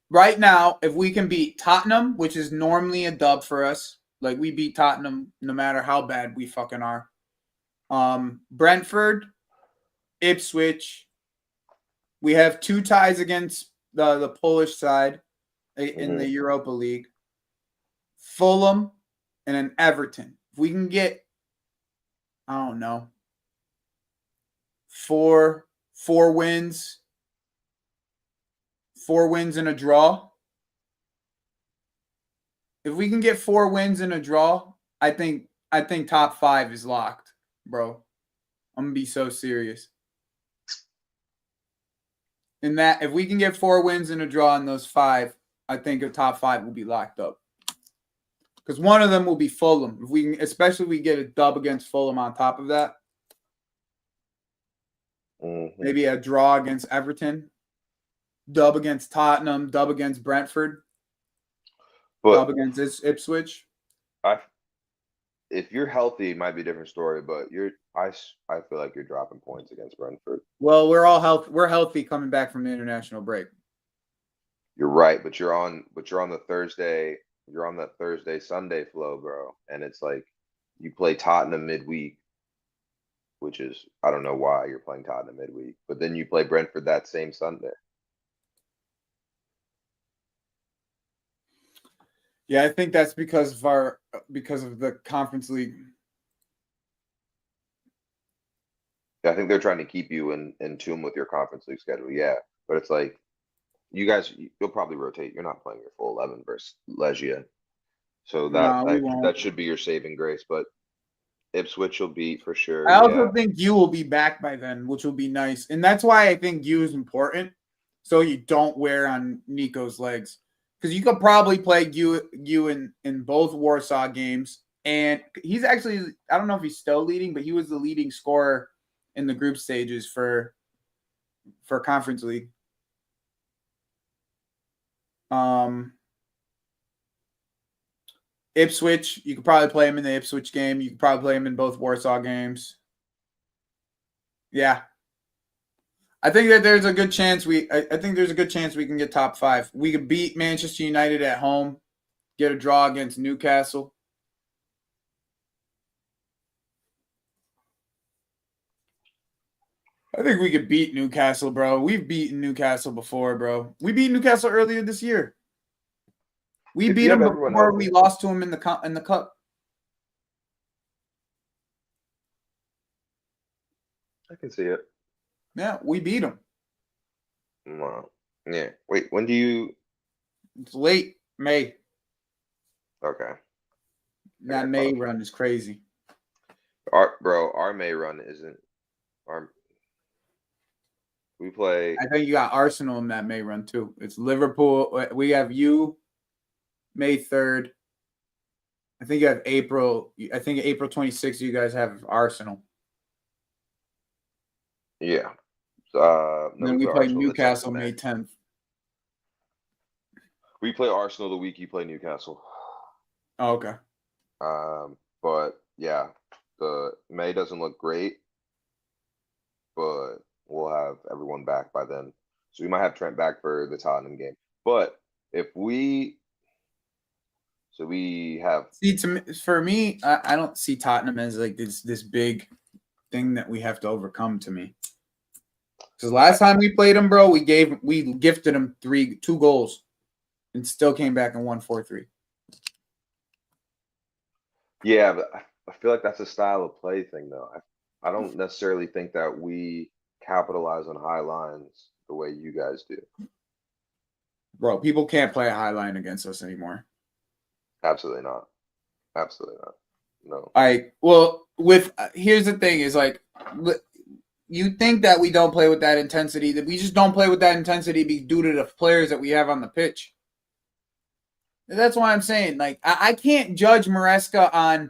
right now, if we can beat Tottenham, which is normally a dub for us, like we beat Tottenham no matter how bad we fucking are. Brentford, Ipswich. We have 2 ties against the Polish side in the Europa League. Fulham and then Everton. If we can get, I don't know, 4 wins, 4 wins and a draw. If we can get 4 wins and a draw, I think top 5 is locked, bro. I'm gonna be so serious. In that, if we can get 4 wins and a draw in those 5, I think a top 5 will be locked up. Because one of them will be Fulham. If we can, especially if we get a dub against Fulham on top of that. Maybe a draw against Everton, dub against Tottenham, dub against Brentford, dub against Ipswich. If you're healthy, it might be a different story. But I feel like you're dropping points against Brentford. Well, we're all healthy. We're healthy coming back from the international break. You're right, but you're on the Thursday. You're on that Sunday flow, bro. And it's like you play Tottenham midweek, which is, I don't know why you're playing Tottenham midweek, but then you play Brentford that same Sunday. Yeah, I think that's because of the Conference League. I think they're trying to keep you in tune with your Conference League schedule. Yeah, but it's like you guys, you'll probably rotate. You're not playing your full 11 versus Legia, so that should be your saving grace. But Ipswich will beat for sure. I also think you will be back by then, which will be nice, and that's why I think you is important, so you don't wear on Nico's legs, because you could probably play you in both Warsaw games, and he's actually, I don't know if he's still leading, but he was the leading scorer in the group stages for Conference League. Ipswich, you could probably play him in the Ipswich game. You could probably play him in both Warsaw games. Yeah. I think that there's a good chance we can get top 5. We could beat Manchester United at home, get a draw against Newcastle. I think we could beat Newcastle, bro. We've beaten Newcastle before, bro. We beat Newcastle earlier this year. We beat them before we lost to them in the cup. I can see it. Yeah, we beat them. Wow. Yeah. Wait, when do you? It's late May. Okay. That May run is crazy. Our May run isn't. We play. I think you got Arsenal in that May run too. It's Liverpool. We have you May 3rd. I think you have April. I think April 26th. You guys have Arsenal. Yeah. And then we play Newcastle May 10th. We play Arsenal the week you play Newcastle. Oh, okay. But yeah, the May doesn't look great, but we'll have everyone back by then. So we might have Trent back for the Tottenham game. But if we have for me, I don't see Tottenham as like this big thing that we have to overcome to me. Because last time we played them, bro, we gifted them 2 goals and still came back and won 4-3. Yeah, but I feel like that's a style of play thing, though. I don't necessarily think that we capitalize on high lines the way you guys do. Bro, people can't play a high line against us anymore. Absolutely not. Absolutely not. No. Here's the thing is like, you think that we don't play with that intensity, that we just don't play with that intensity due to the players that we have on the pitch. That's why I'm saying, like, I can't judge Maresca on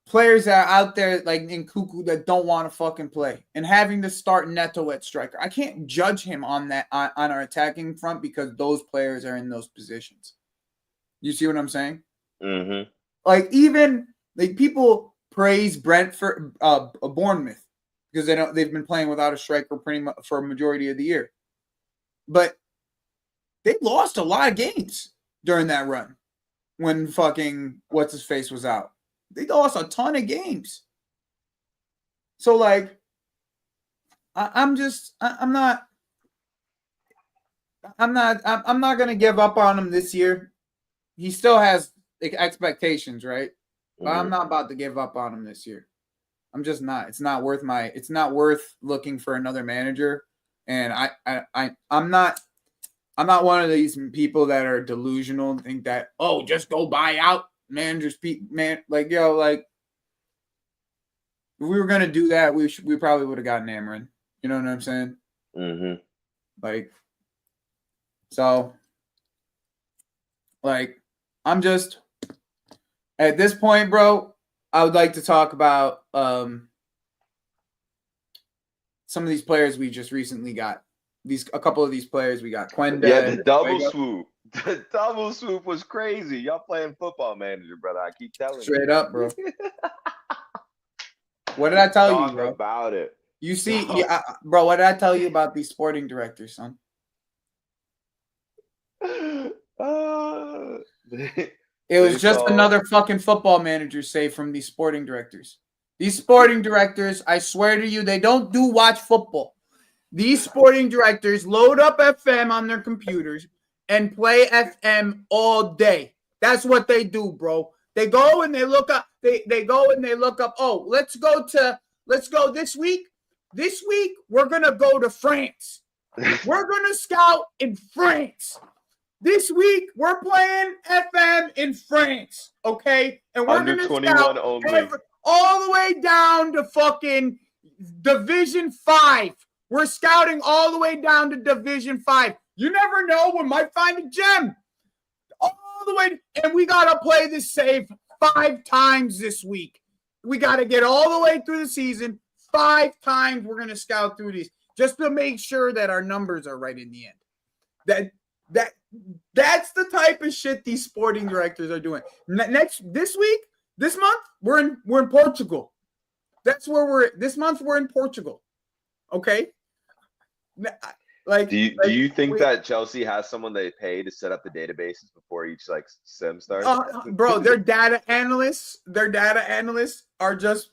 players that are out there, like in Cuckoo, that don't want to fucking play and having to start Neto at striker. I can't judge him on that on our attacking front because those players are in those positions. You see what I'm saying? Mm-hmm. Like, even like people praise Brentford, Bournemouth because they've been playing without a striker pretty much for a majority of the year, but they lost a lot of games during that run when fucking what's his face was out. They lost a ton of games. So like, I'm not gonna give up on him this year. He still has expectations, right? But I'm not about to give up on him this year. I'm just not. It's not worth looking for another manager. And I'm not one of these people that are delusional and think that, oh, just go buy out managers. Like, yo, like, if we were gonna do that, we probably would have gotten Amarin. You know what I'm saying? Mm-hmm. Like, so, like, I'm just at this point, bro. I would like to talk about some of these players we just recently got. A couple of these players we got. Quenda. Yeah, the double swoop. The double swoop was crazy. Y'all playing Football Manager, brother. I keep telling you. Straight up, bro. What did I tell you, bro? About it. You see, bro, what did I tell you about these sporting directors, son? It was just another fucking Football Manager save from these sporting directors. These sporting directors, I swear to you, they don't watch football. These sporting directors load up FM on their computers and play FM all day. That's what they do, bro. They go and they look up. They go and they look up. Oh, let's go this week. This week we're gonna go to France. We're gonna scout in France. This week we're playing FM in France. Okay, and we're Under gonna 21 scout only. all the way down to fucking Division 5. We're scouting all the way down to Division 5. You never know. We might find a gem. All the way. And we got to play this save 5 times this week. We got to get all the way through the season. 5 times we're going to scout through these just to make sure that our numbers are right in the end. That's the type of shit these sporting directors are doing. This month, we're in Portugal. That's where this month we're in Portugal. Okay? Like, do you think that Chelsea has someone they pay to set up the databases before each like sim starts? Bro, their data analysts are just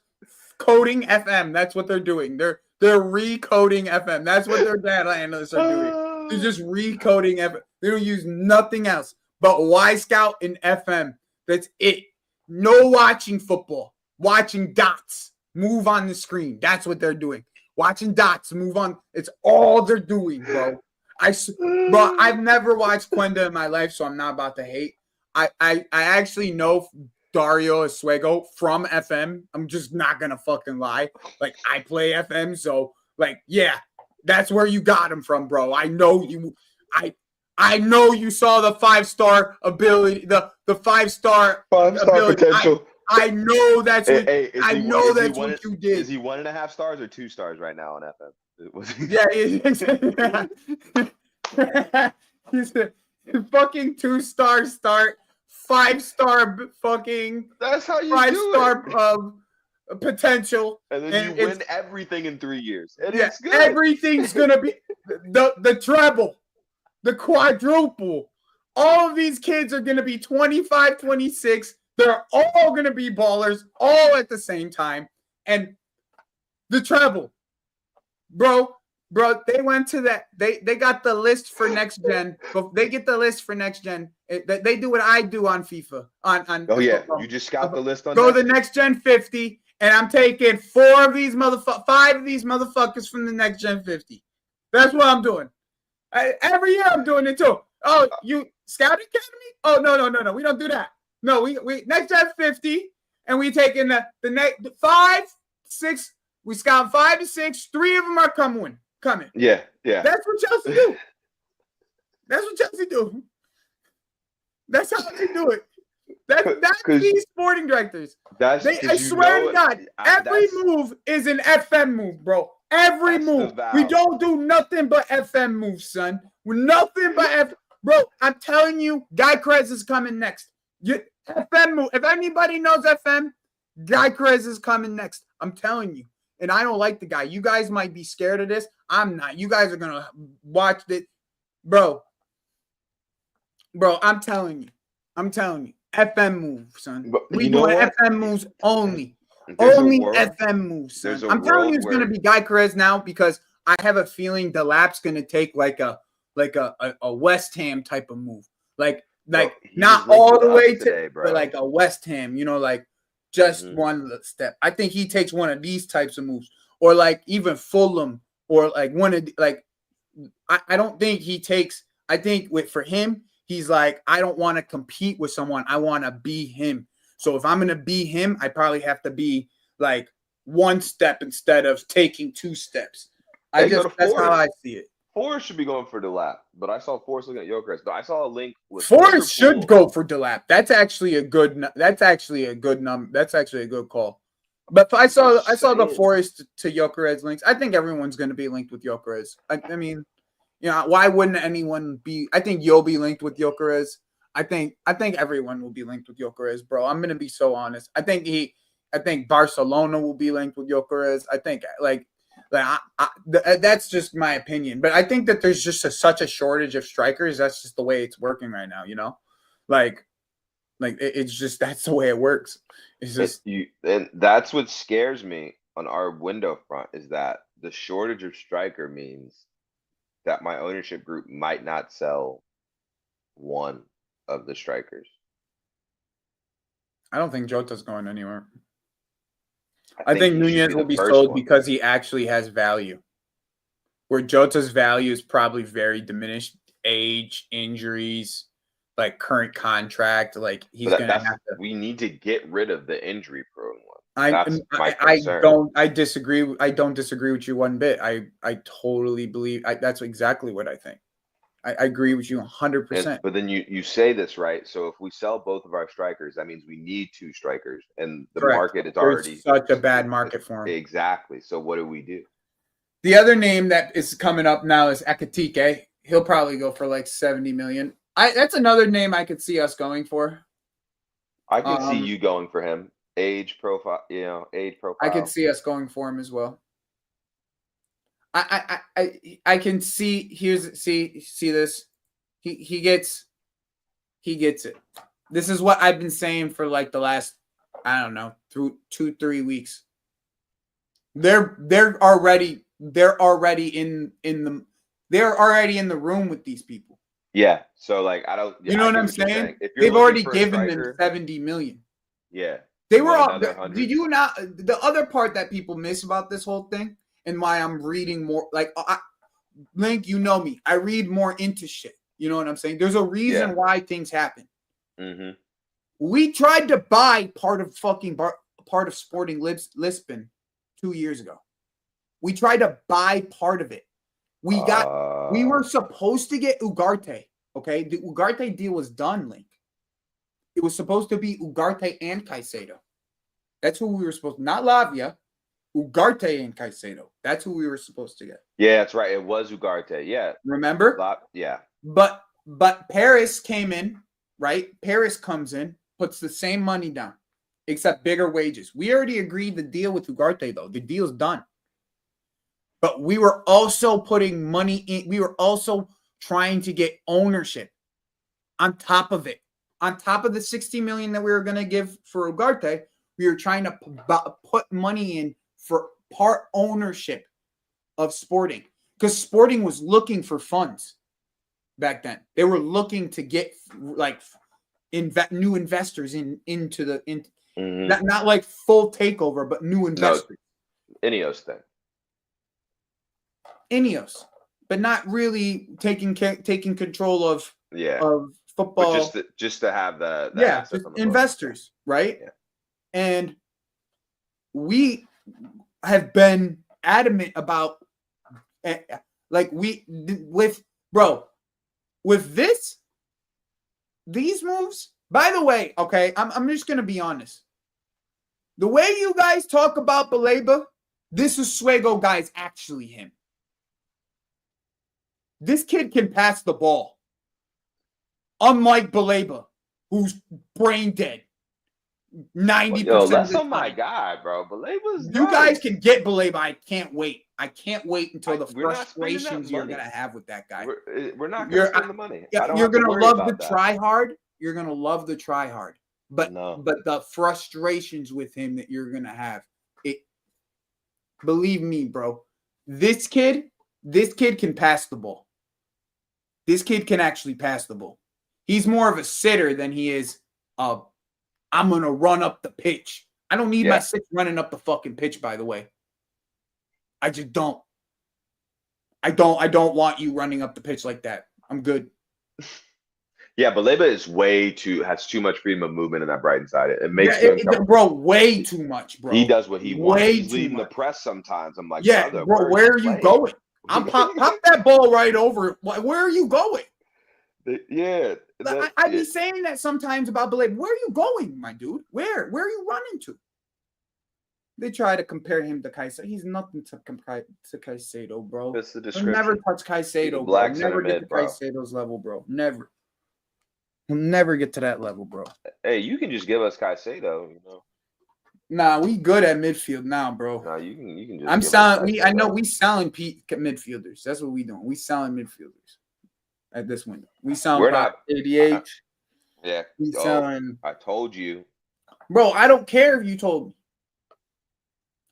coding FM. That's what they're doing. They're recoding FM. That's what their data analysts are doing. They're just recoding FM. They don't use nothing else but Y Scout and FM. That's it. No watching football. Watching dots move on the screen. That's what they're doing. Watching dots move on. It's all they're doing, bro. I've never watched Quenda in my life, so I'm not about to hate. I actually know Dario Oswego from FM. I'm just not gonna fucking lie. Like, I play FM, so Like, yeah, that's where you got him from, bro. I know you. I know you saw the 5-star ability, the 5-star 5-star ability. potential. I know that's what. Hey, I know that's what you did. Is he 1.5 stars or 2 stars right now on FM? Yeah, he's a fucking 2-star start, 5-star fucking That's how you 5-star do it. Potential, And then you win everything in 3 years. And yeah, it's good. everything's gonna be the treble, the quadruple. All of these kids are gonna be 25, 26. They're all gonna be ballers all at the same time, and the treble, bro. They went to that. They got the list for next gen. But they get the list for next gen. They do what I do on FIFA. Oh yeah, you just scout the list on. Go to the next gen 50, and I'm taking 5 of these motherfuckers from the next gen 50. That's what I'm doing. Every year I'm doing it too. Oh, you scouting academy? Oh no. We don't do that. No, we next gen 50, and we taking the next 5, 6. We scout 5 to 6. 3 of them are coming. Yeah. That's what Chelsea do. That's how they do it. That's these sporting directors. I swear to God, every move is an FM move, bro. Every move. We don't do nothing but FM moves, son. We're nothing but FM. Bro, I'm telling you, Guy Krez is coming next. FM move. If anybody knows FM, Guy Krez is coming next. I'm telling you. And I don't like the guy. You guys might be scared of this. I'm not. You guys are going to watch it. Bro, I'm telling you. FM moves, son. We doing FM moves only. Only FM moves, son. I'm telling you it's going to be Guy Krez now because I have a feeling the lap's going to take like a West Ham type of move. Like not all the way to but like a West Ham, like just one step. I think he takes one of these types of moves, or like even Fulham, or like one of I don't think he takes. I think for him, he's like, I don't want to compete with someone. I want to be him. So if I'm gonna be him, I probably have to be like 1 step instead of taking 2 steps. That's how I see it. Forrest should be going for Delap, but I saw Forrest looking at Gyökeres. But I saw a link with Forrest should go for Delap. That's actually a good number. That's actually a good call. But I saw the Forrest to Gyökeres links. I think everyone's going to be linked with Gyökeres. I mean, why wouldn't anyone be? I think you'll be linked with Gyökeres. I think everyone will be linked with Gyökeres, bro. I'm going to be so honest. I think Barcelona will be linked with Gyökeres. I think that's just my opinion, but I think that there's just such a shortage of strikers. That's just the way it's working right now, it's just that's the way it works. It's just and that's what scares me on our window front is that the shortage of striker means that my ownership group might not sell one of the strikers. I don't think Jota's going anywhere. I think Nunez will be sold because he actually has value. Where Jota's value is probably very diminished. Age, injuries, like current contract. Like he's going to have to. We need to get rid of the injury prone one. I disagree. I don't disagree with you one bit. I totally believe that's exactly what I think. I agree with you 100%. But then you say this, right? So if we sell both of our strikers, that means we need 2 strikers. And the market is already such a bad market for him. Exactly. So what do we do? The other name that is coming up now is Ekitike. He'll probably go for like 70 million. That's another name I could see us going for. I can see you going for him. Age profile. I could see us going for him as well. I can see see this. He gets it. This is what I've been saying for like the last, I don't know, through 2-3 weeks. They're already in the room with these people. Yeah. So like I don't. You know what I'm saying? They've already given them 70 million. Yeah. They were all. Did you not? The other part that people miss about this whole thing, and why I'm reading more, like Link, you know me. I read more into shit. You know what I'm saying? There's a reason why things happen. Mm-hmm. We tried to buy part of Sporting Lisbon 2 years ago. We tried to buy part of it. We were supposed to get Ugarte. Okay, the Ugarte deal was done, Link. It was supposed to be Ugarte and Caicedo. That's who we were supposed to, not Lavia, Ugarte and Caicedo. That's who we were supposed to get. Yeah, that's right. It was Ugarte. Yeah. Remember? Yeah. But Paris came in, right? Paris comes in, puts the same money down, except bigger wages. We already agreed the deal with Ugarte, though. The deal's done. But we were also putting money in. We were also trying to get ownership on top of it. On top of the 60 million that we were going to give for Ugarte, we were trying to put money in for part ownership of Sporting, because Sporting was looking for funds back then. They were looking to get like new investors into the not like full takeover, but new investors. No, Ineos thing. Ineos, but not really taking control of football. But just to have the just investors, right? Yeah. And we have been adamant about with these moves. By the way, okay, I'm just gonna be honest. The way you guys talk about Baleba, this Oswego guy's actually him. This kid can pass the ball. Unlike Baleba, who's brain dead. 90%. Yo, that's not my guy, bro. Baleba's you guys can get Baleba. I can't wait. I can't wait until the frustrations you're gonna have with that guy. We're not gonna spend the money. You're gonna love the try hard. You're gonna love the try hard. But the frustrations with him that you're gonna have, believe me, bro. This kid can pass the ball. This kid can actually pass the ball. He's more of a sitter than he is I'm gonna run up the pitch. I don't need my six running up the fucking pitch, by the way. I just don't. I don't want you running up the pitch like that. I'm good. Yeah, Baleba has too much freedom of movement in that Brighton side. It makes bro, way too much, bro. He does what he wants. He's leading the press sometimes. I'm like, bro, where are you going? I'm pop that ball right over. Where are you going? Yeah. I'd be saying that sometimes about Baleba. Where are you going, my dude? Where are you running to? They try to compare him to Caicedo. He's nothing to compare to Caicedo, bro. That's the description. He'll never touch Caicedo, bro. Never get to Caicedo's level, bro. Never. He'll never get to that level, bro. Hey, you can just give us Caicedo, you know. Nah, we good at midfield now, bro. Nah, you can just. I'm selling. I know we selling midfielders. That's what we doing. We selling midfielders at this window. We selling. We're not ADH. Yeah. We selling. I told you, bro. I don't care if you told me.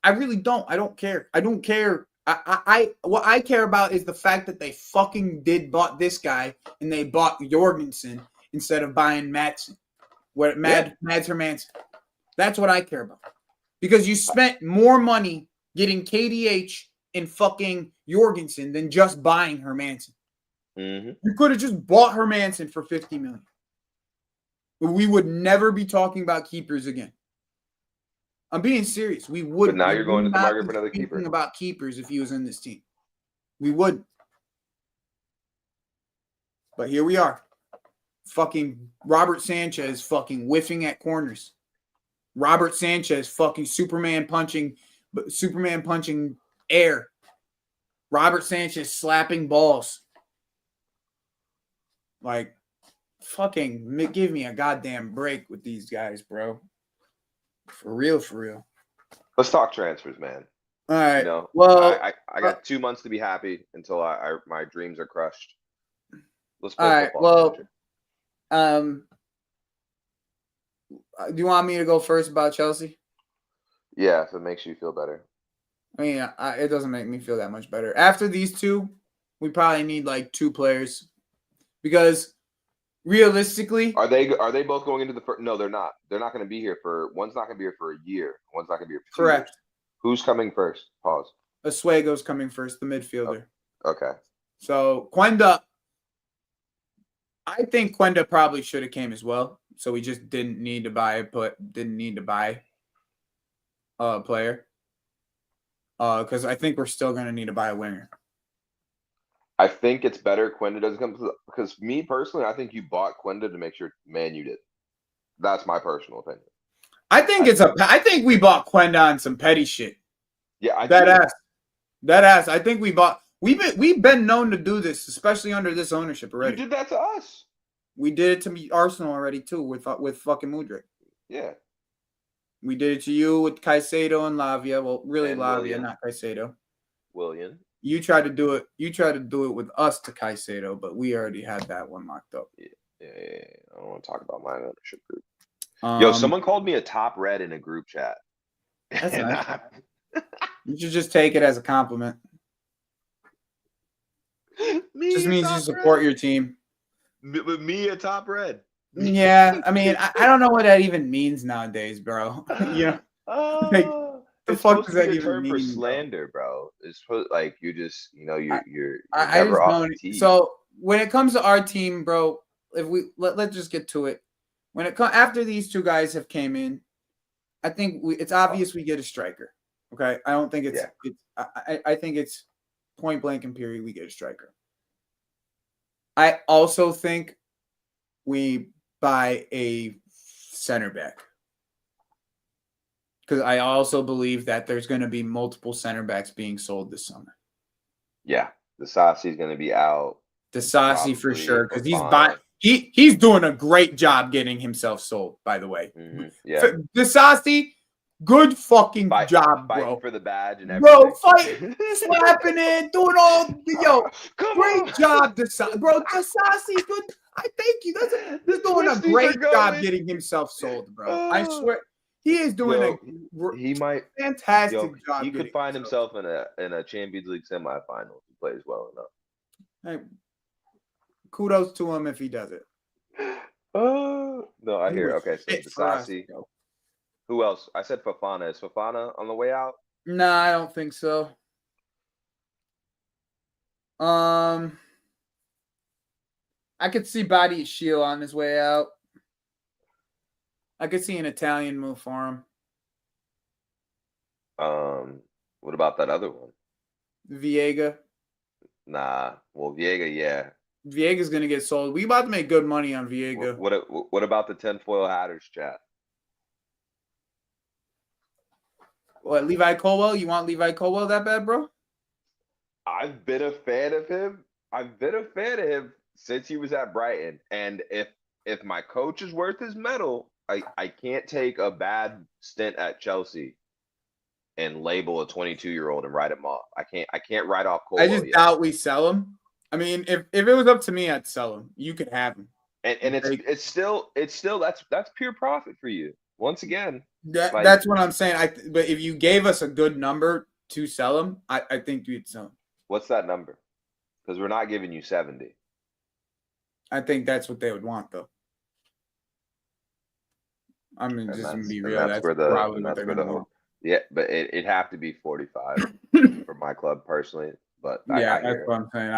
I really don't. I don't care. I don't care. What I care about is the fact that they fucking bought this guy and they bought Jorgensen instead of buying Madsen. Mads Hermansen. That's what I care about. Because you spent more money getting KDH and fucking Jorgensen than just buying Hermansen. Mm-hmm. You could have just bought Hermansen for $50 million. But we would never be talking about keepers again. I'm being serious. We would. But now you're going to the market for another keeper. About keepers if he was in this team, we would. But here we are. Fucking Robert Sanchez fucking whiffing at corners. Robert Sanchez fucking Superman punching air. Robert Sanchez slapping balls. Like, fucking give me a goddamn break with these guys, bro. For real. Let's talk transfers, man. All right. You know, well, I got 2 months to be happy until my dreams are crushed. Let's play all right. football. Well, do you want me to go first about Chelsea? Yeah, if it makes you feel better. I mean, it doesn't make me feel that much better. After these two, we probably need like 2 players because realistically, are they both going into the first? No, they're not. They're not going to be here one's not going to be here for a year. One's not going to be here for 2 years. Correct. Who's coming first? Pause. Oswego's coming first, the midfielder. Okay. So Quenda, I think Quenda probably should have came as well. So we just didn't need to buy a player. Because I think we're still going to need to buy a winger. I think it's better Quinda doesn't come because me personally, I think you bought Quinda to make sure Man U did. That's my personal opinion. I think we bought Quenda on some petty shit. Yeah, That ass. I think we've been known to do this, especially under this ownership already. You did that to us. We did it to Arsenal already too with fucking Mudryk. Yeah. We did it to you with Caicedo and Lavia. Well, really And Lavia, Willian. not Caicedo. Willian. You tried to do it. You tried to do it with us to Caicedo, but we already had that one locked up. Yeah. I don't want to talk about my ownership group. Yo, someone called me a top red in a group chat. That's nice. You should just take it as a compliment. Just means you support your team. But me a top red. Yeah, I mean, I don't know what that even means nowadays, bro. You know, like, the fuck does that even mean? For slander, bro. It's like you just, you're I never just off don't. the tee. So when it comes to our team, bro, if we let's just get to it. When it comes after these two guys have came in, I think it's obvious we get a striker. Okay, I don't think it's. I think it's point blank and period. We get a striker. I also think we buy a center back because I also believe that there's going to be multiple center backs being sold this summer. Yeah, the Sassy's going to be out. The Sassy for sure because he's doing a great job getting himself sold. By the way, yeah, the Sassy. Good fucking job, bro. Fighting for the badge and everything. Bro, slapping it, doing all great job, bro. Dasasi, good. I thank you. He's doing a great job getting himself sold, bro. I swear, he is doing fantastic job. He could find himself in a Champions League semifinal if he plays well enough. Hey, kudos to him if he does it. Oh no, I hear. Okay, so Dasasi. Who else? I said Fofana. Is Fofana on the way out? No, I don't think so. I could see Badi Shield on his way out. I could see an Italian move for him. What about that other one? Viega. Nah. Well, Viega, yeah. Viega's gonna get sold. We about to make good money on Viega. What about the tinfoil hatters chat? What, Levi Colwell? You want Levi Colwell that bad, bro? I've been a fan of him. Since he was at Brighton. And if my coach is worth his medal, I can't take a bad stint at Chelsea and label a 22-year-old and write him off. I can't write off Colwell. I just doubt we sell him. I mean, if it was up to me, I'd sell him. You could have him. And it's still that's pure profit for you. Once again. That's what I'm saying. But if you gave us a good number to sell him, I think you'd sell him. What's that number? Because we're not giving you 70. I think that's what they would want, though. I mean, just to be real, that's probably what they're going to want. Yeah, but it'd have to be 45 for my club personally. But yeah, that's what I'm saying.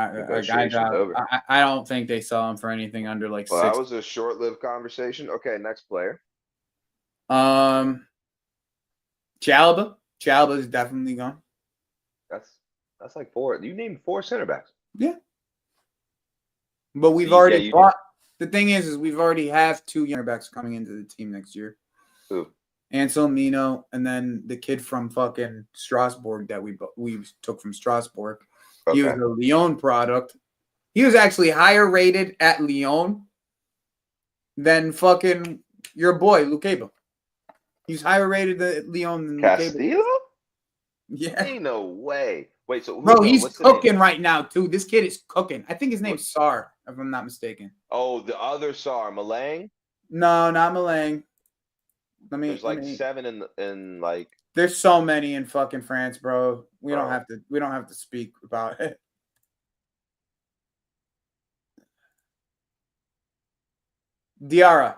I don't think they sell him for anything under like. Well, that was a short-lived conversation. Okay, next player. Chalaba is definitely gone. That's like 4. You named 4 center backs. Yeah, but we've already bought. The thing is we've already have 2 center backs coming into the team next year. Who? Ansel Mino, and then the kid from fucking Strasbourg that we took from Strasbourg. Okay. He was a Lyon product. He was actually higher rated at Lyon than fucking your boy Lukeba. He's higher rated at Lyon than Castillo. Yeah, ain't no way. Wait, so bro, he's cooking right now too. This kid is cooking. I think his name's Sar, if I'm not mistaken. Oh, the other Sar, Malang? No, not Malang. There's like 7 in like. There's so many in fucking France, bro. We don't have to speak about it. Diarra?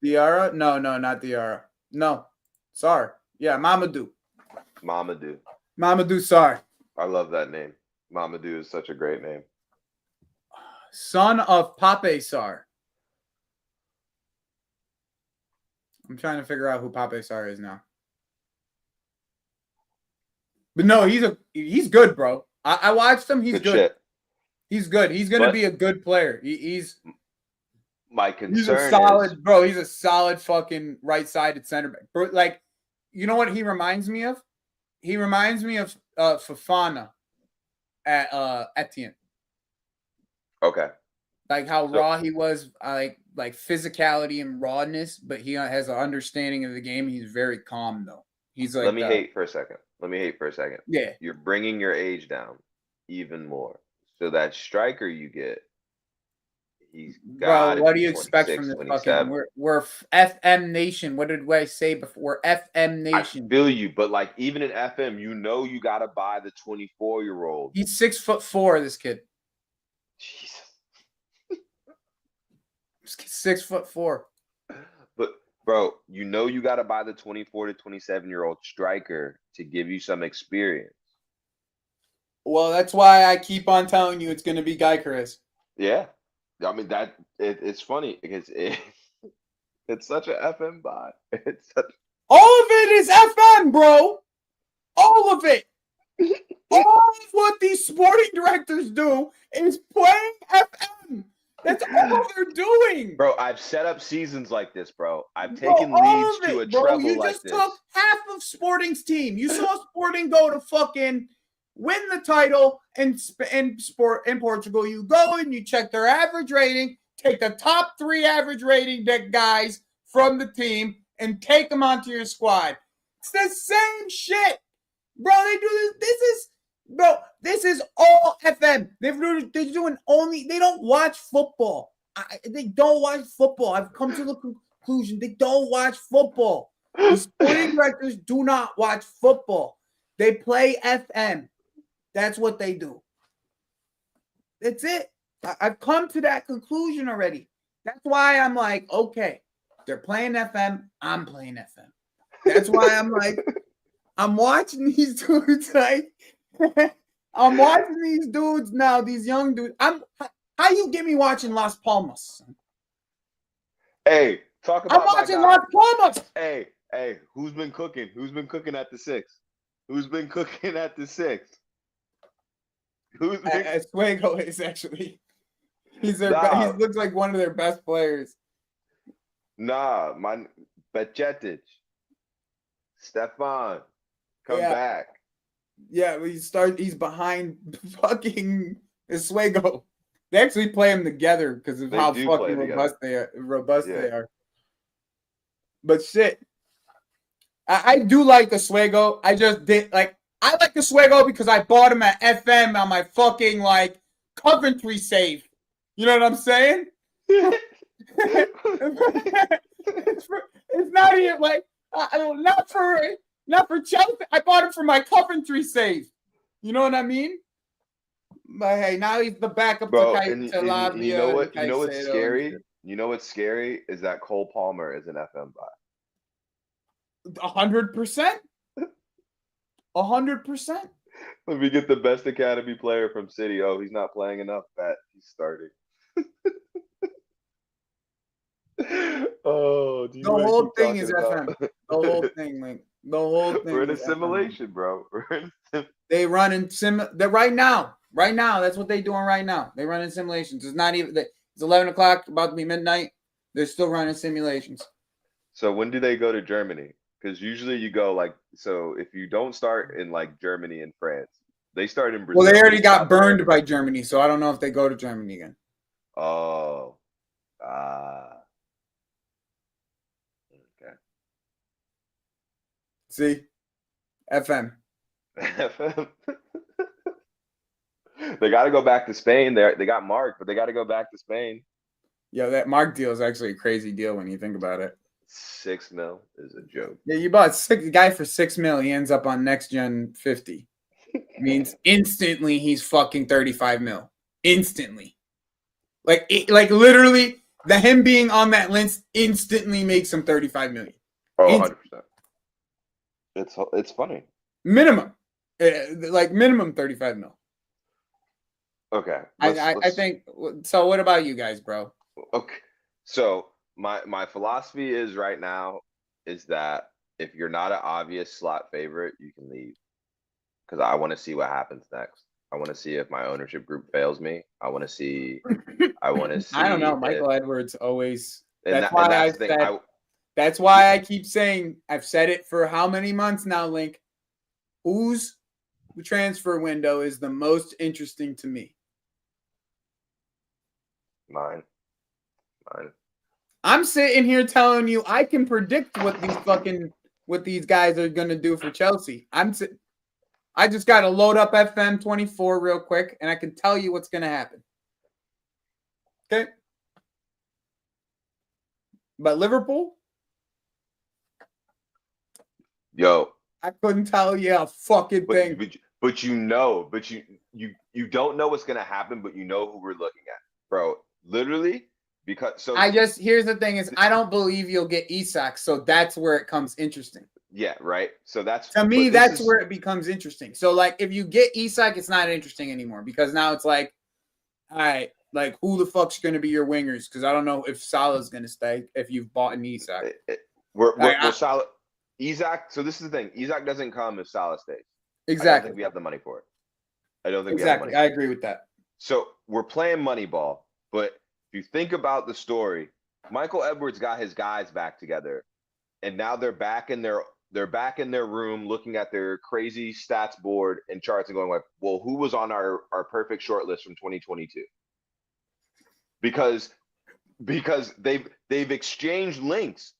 No, not Diarra. No, Sar. Yeah, Mamadou Sar. I love that name. Mamadou is such a great name. Son of Pape Sar. I'm trying to figure out who Pape Sar is now. But no, he's good, bro. I watched him. He's Good good. shit. He's good. He's gonna But be a good player. He's my a concern is, solid, bro. He's a solid fucking right-sided center back. Bro, like, you know what he reminds me of? He reminds me of Fofana at Etienne. okay. Like how So raw he was, like physicality and rawness, but he has an understanding of the game. He's very calm though. He's like, let me hate for a second. yeah, You're bringing your age down even more. So that striker you get, he's bro. got to What be do you expect from 26, this fucking? 27. We're FM nation. What did I say before? We're FM I nation. feel you, but like even in FM, you got to buy the 24-year-old. He's 6'4". This kid. Jesus. 6'4". But bro, you got to buy the 24 to 27-year-old striker to give you some experience. Well, that's why I keep on telling you it's going to be Gyökeres. Yeah. I mean it's funny because it's such a FM buy. All of it is FM, bro. All of it. All of what these sporting directors do is playing FM. That's all they're doing. Bro, I've set up seasons like this, bro. I've Bro, taken all leads of to it, a bro. treble You like just this. took half of Sporting's team. You saw Sporting go to fucking win the title in Portugal. You go and you check their average rating, take the top 3 average rating guys from the team, and take them onto your squad. It's the same shit, bro. They do this. This is all FM. They're doing only. They don't watch football. They don't watch football. I've come to the conclusion they don't watch football. The sporting directors do not watch football. They play FM. That's what they do. That's it. I've come to that conclusion already. That's why I'm like, okay, they're playing FM. I'm playing FM. That's why I'm like, I'm watching these dudes. Like, I'm watching these dudes now. These young dudes. How you get me watching Las Palmas? Hey, talk about I'm watching my guy. Las Palmas. Hey, who's been cooking? Who's been cooking at the 6? Who's been cooking at the 6? Who's been? Suego is actually. He's their. Nah. He looks like one of their best players. Nah, my Becetic, Stefan, come back. Yeah, he's behind fucking Suego. They actually play them together because of how fucking robust they are. But shit, I do like Suego. I just did like I like Suego because I bought him at FM on my fucking like Coventry save. You know what I'm saying? It's not even like not for Chelsea. I bought him for my Coventry save. You know what I mean? But hey, now he's the backup Bro, to and you know what? You know what's scary? You know what's scary is that Cole Palmer is an FM buy. 100%. 100%. Let me get the best academy player from City. Oh, he's not playing enough. He's starting. Oh, the whole thing is FM. The whole thing, like the whole thing. We're in a simulation, bro. They run in They're right now. Right now, that's what they're doing right now. They run in simulations. It's not even. It's 11 o'clock, about to be midnight. They're still running simulations. So when do they go to Germany? Because usually you go like so. If you don't start in like Germany and France, they start in Brazil. Well, they already got burned by Germany, so I don't know if they go to Germany again. Oh, okay. See, FM. FM. They got to go back to Spain. They got Mark, but they got to go back to Spain. Yeah, that Mark deal is actually a crazy deal when you think about it. 6 mil is a joke. Yeah, you bought a guy for 6 mil. He ends up on next gen 50. Means instantly he's fucking 35 mil. Instantly, like literally, him being on that list instantly makes him 35 million. Oh, 100%. It's funny. Minimum, like minimum 35 mil. Okay. I think so. What about you guys, bro? Okay. So my philosophy is right now is that if you're not an obvious slot favorite, you can leave. because I want to see what happens next. I want to see if my ownership group fails me. I want to see. I want to I don't see know. if, Michael Edwards always. and That's why I that's the thing. said. That's why I keep saying. I've said it for how many months now, Link? Whose transfer window is the most interesting to me? Mine. I'm sitting here telling you I can predict what these guys are gonna do for Chelsea. I just gotta load up FM 24 real quick, and I can tell you what's gonna happen. Okay. But Liverpool, Yo, I couldn't tell you a fucking thing. But you don't know what's gonna happen, but you know who we're looking at, bro. Literally, because here's the thing is I don't believe you'll get Isak, so that's where it comes interesting. Yeah, right. So that's to me, that's where it becomes interesting. So like if you get Isak, it's not interesting anymore because now it's like, all right, like who the fuck's gonna be your wingers? Because I don't know if Salah's gonna stay if you've bought an Isak. We're Salah. Isak. So this is the thing. Isak doesn't come if Salah stays. Exactly. I don't think we have the money for it. I don't think we have the money. I agree with that. So we're playing Moneyball, but if you think about the story, Michael Edwards got his guys back together, and now they're back in their room looking at their crazy stats board and charts and going like, well, who was on our perfect short list from 2022? Because they've exchanged links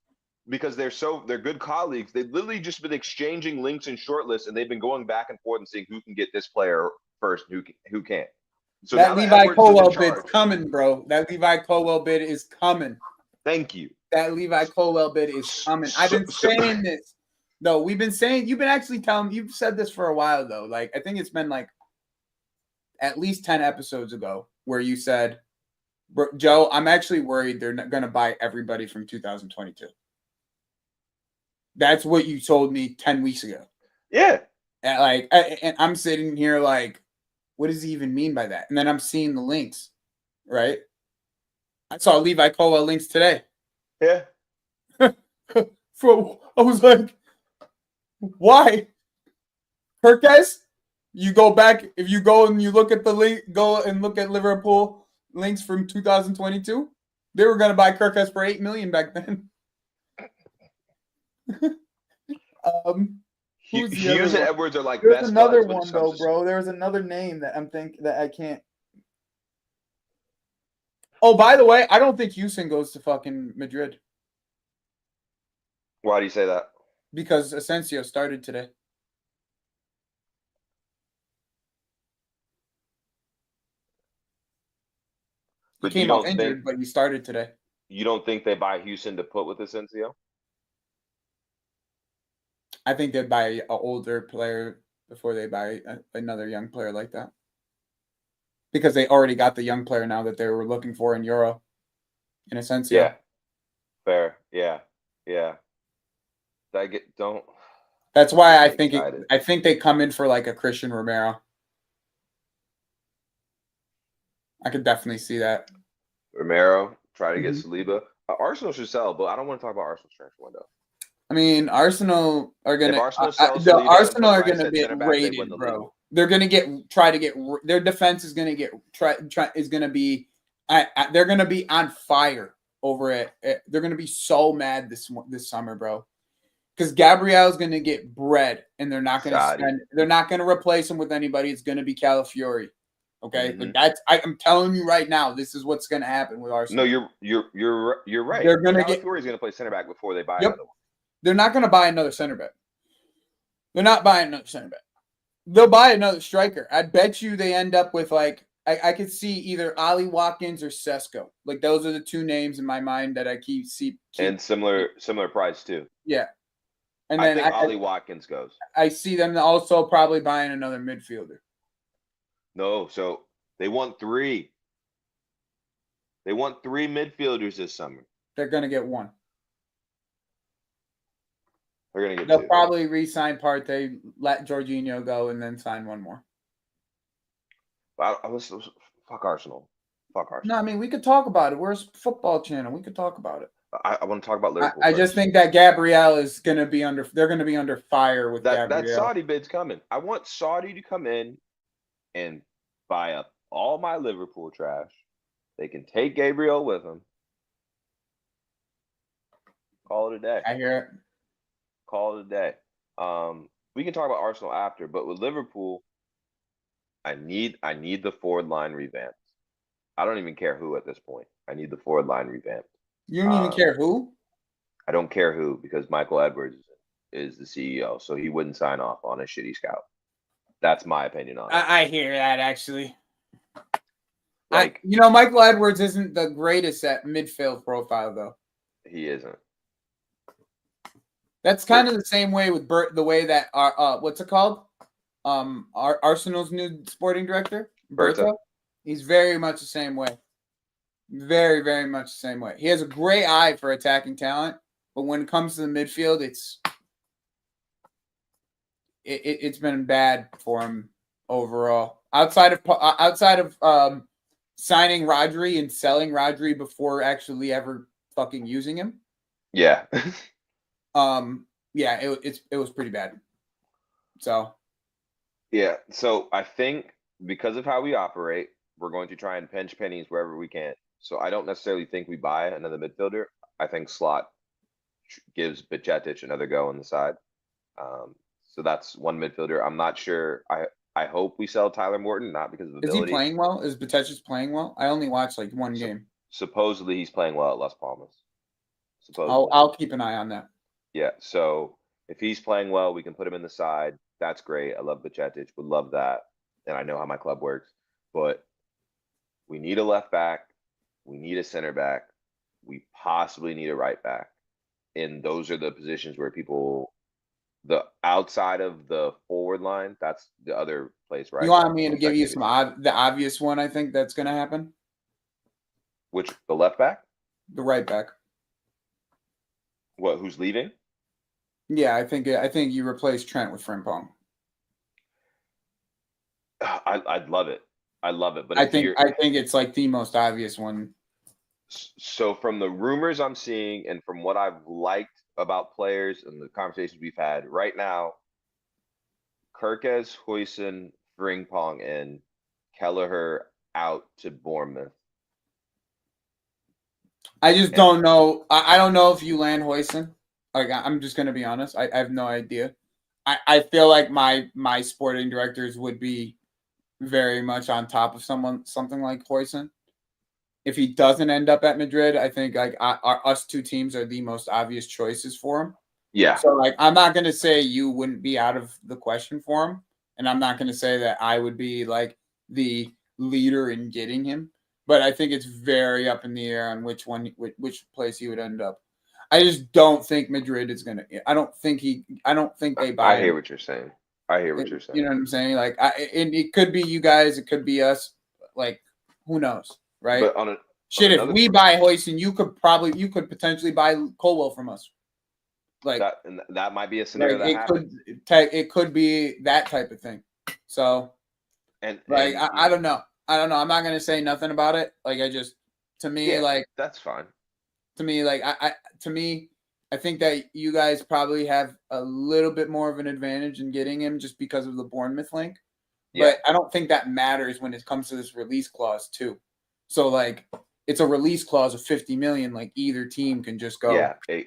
because they're good colleagues. They've literally just been exchanging links and short lists, and they've been going back and forth and seeing who can get this player first, who can't. So that Levi Colwell bid's coming, bro. That Levi Colwell bid is coming. Thank you. That Levi Colwell bid is coming. I've been saying this. No, we've been saying, you've been actually telling, you've said this for a while though. Like, I think it's been like at least 10 episodes ago where you said, Joe, I'm actually worried they're not going to buy everybody from 2022. That's what you told me 10 weeks ago. Yeah. And I'm sitting here like, what does he even mean by that? And then I'm seeing the links, right? I saw Levi Colwell links today. Yeah. I was like, why? Kirkes, you go back, if you go and you look at the link, go and look at Liverpool links from 2022, they were going to buy Kirkes for $8 million back then. Hughes and Edwards are like there's best another one though, bro. There's another name that I'm thinking that I can't. Oh, by the way, I don't think Houston goes to fucking Madrid. Why do you say that? Because Asensio started today. He came off injured, but he started today. You don't think they buy Houston to put with Asensio? I think they'd buy an older player before they buy another young player like that. Because they already got the young player now that they were looking for in Euro, in Asensio. Yeah. Fair. Yeah. That's why I think they come in for like a Christian Romero. I could definitely see that. Romero, try to get Saliba. Arsenal should sell, but I don't want to talk about Arsenal's transfer window. I mean, Arsenal are gonna. Arsenal are gonna get raided, bro. They're gonna try to get their defense is gonna get is gonna be. They're gonna be on fire over it. They're gonna be so mad this summer, bro. Because Gabriel's gonna get bread, and they're not gonna spend. They're not gonna replace him with anybody. It's gonna be Calafiori. Okay, I'm telling you right now, this is what's gonna happen with Arsenal. No, you're right. They're gonna Calafiori's gonna play center back before they buy another one. They're not going to buy another center back. They're not buying another center back. They'll buy another striker. I bet you they end up with like I could see either Ollie Watkins or Sesko. Like those are the two names in my mind that I keep and similar price too. Yeah, and then I think Ollie Watkins goes. I see them also probably buying another midfielder. No, so they want 3. They want 3 midfielders this summer. They're going to get 1. They're going to get They'll 2. probably re-sign Partey, let Jorginho go, and then sign 1 more. Fuck Arsenal. Fuck Arsenal. No, I mean, we could talk about it. We're a football channel. We could talk about it. I want to talk about Liverpool I first. just think that Gabriel is going to be under. They're going to be under fire with That Gabriel. Saudi bid's coming. I want Saudi to come in and buy up all my Liverpool trash. They can take Gabriel with them. Call it a day. I hear it. Call it a day. We can talk about Arsenal after, but with Liverpool, I need the forward line revamped. I don't even care who at this point. I need the forward line revamped. You don't even care who? I don't care who, because Michael Edwards is the CEO, so he wouldn't sign off on a shitty scout. That's my opinion on it. I hear that, actually. Like, Michael Edwards isn't the greatest at midfield profile, though. He isn't. That's kind of the same way with the way that what's it called? Arsenal's new sporting director, Berto. He's very much the same way. Very, very much the same way. He has a great eye for attacking talent, but when it comes to the midfield, it's been bad for him overall. Outside of signing Rodri and selling Rodri before actually ever fucking using him. Yeah. Yeah, it was pretty bad. So. Yeah, so I think because of how we operate, we're going to try and pinch pennies wherever we can. So I don't necessarily think we buy another midfielder. I think Slot gives Bajcetic another go on the side. So that's one midfielder. I'm not sure. I hope we sell Tyler Morton, not because of ability. Is he playing well? Is Bajcetic playing well? I only watched like one game. Supposedly he's playing well at Las Palmas. Supposedly. I'll keep an eye on that. Yeah, so if he's playing well, we can put him in the side. That's great. I love Bajcetic. Would love that. And I know how my club works. But we need a left back. We need a center back. We possibly need a right back. And those are the positions where the outside of the forward line, that's the other place, right? You want me to give you the obvious one, I think, that's going to happen? Which, the left back? The right back. What, who's leaving? Yeah, I think you replace Trent with Frimpong. I'd love it. I love it. But I think it's like the most obvious one. So from the rumors I'm seeing and from what I've liked about players and the conversations we've had right now, Kirkes, Huijsen, Frimpong, and Kelleher out to Bournemouth. I just don't know. I don't know if you land Huijsen. Like, I'm just gonna be honest. I have no idea. I feel like my sporting directors would be very much on top of something like Huijsen. If he doesn't end up at Madrid, I think like us two teams are the most obvious choices for him. Yeah. So like, I'm not gonna say you wouldn't be out of the question for him, and I'm not gonna say that I would be like the leader in getting him. But I think it's very up in the air on which place he would end up. I just don't think Madrid is gonna. I don't think they buy. I hear what you're saying. You know what I'm saying? Like, it could be you guys, it could be us. Like, who knows, right? But if we buy Huijsen, you could potentially buy Colwell from us. Like that might be a scenario that happens. It could be that type of thing. So, I don't know. I'm not gonna say nothing about it. Like, that's fine. To me, like I think that you guys probably have a little bit more of an advantage in getting him just because of the Bournemouth link. Yeah. But I don't think that matters when it comes to this release clause too. So like, it's a release clause of 50 million. Like, either team can just go. Yeah. You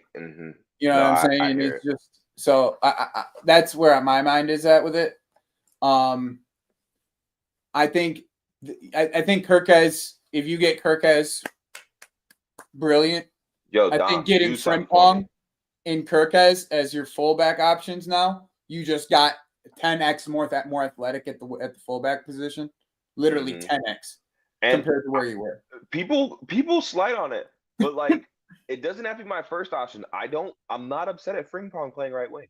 know what I'm saying? And it's just so I that's where my mind is at with it. I think Kirkes, if you get Kirkes, brilliant. I think getting Frimpong and Kirkes as your fullback options now, you just got 10x more athletic at the fullback position. Literally 10x compared to where you were. People slight on it, but like it doesn't have to be my first option. I'm not upset at Frimpong playing right wing.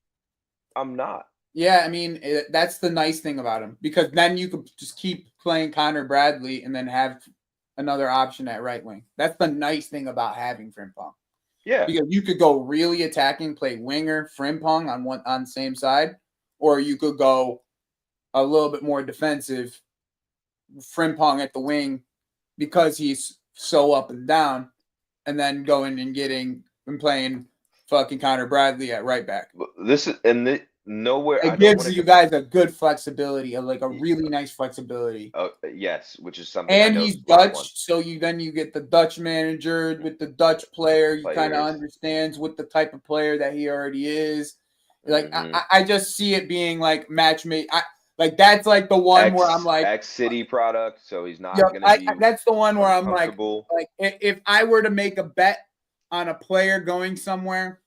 I'm not. Yeah, I mean, that's the nice thing about him, because then you could just keep playing Connor Bradley and then have another option at right wing. That's the nice thing about having Frimpong. Yeah. Because you could go really attacking, play winger, Frimpong on the same side, or you could go a little bit more defensive, Frimpong at the wing, because he's so up and down. and then going and getting and playing fucking Connor Bradley at right back. This is nowhere. I It don't want gives to you guys a good flexibility, like a really nice flexibility. Yes, which is something I And know he's Smart Dutch, wants. so you get the Dutch manager with the Dutch player. You kind of Players. understands what the type of player that he already is. Like Mhm. I just see it being like match made. Like that's like the one where I'm like X City product, so he's not yeah, gonna be that's the one where I'm uncomfortable. like if I were to make a bet on a player going somewhere,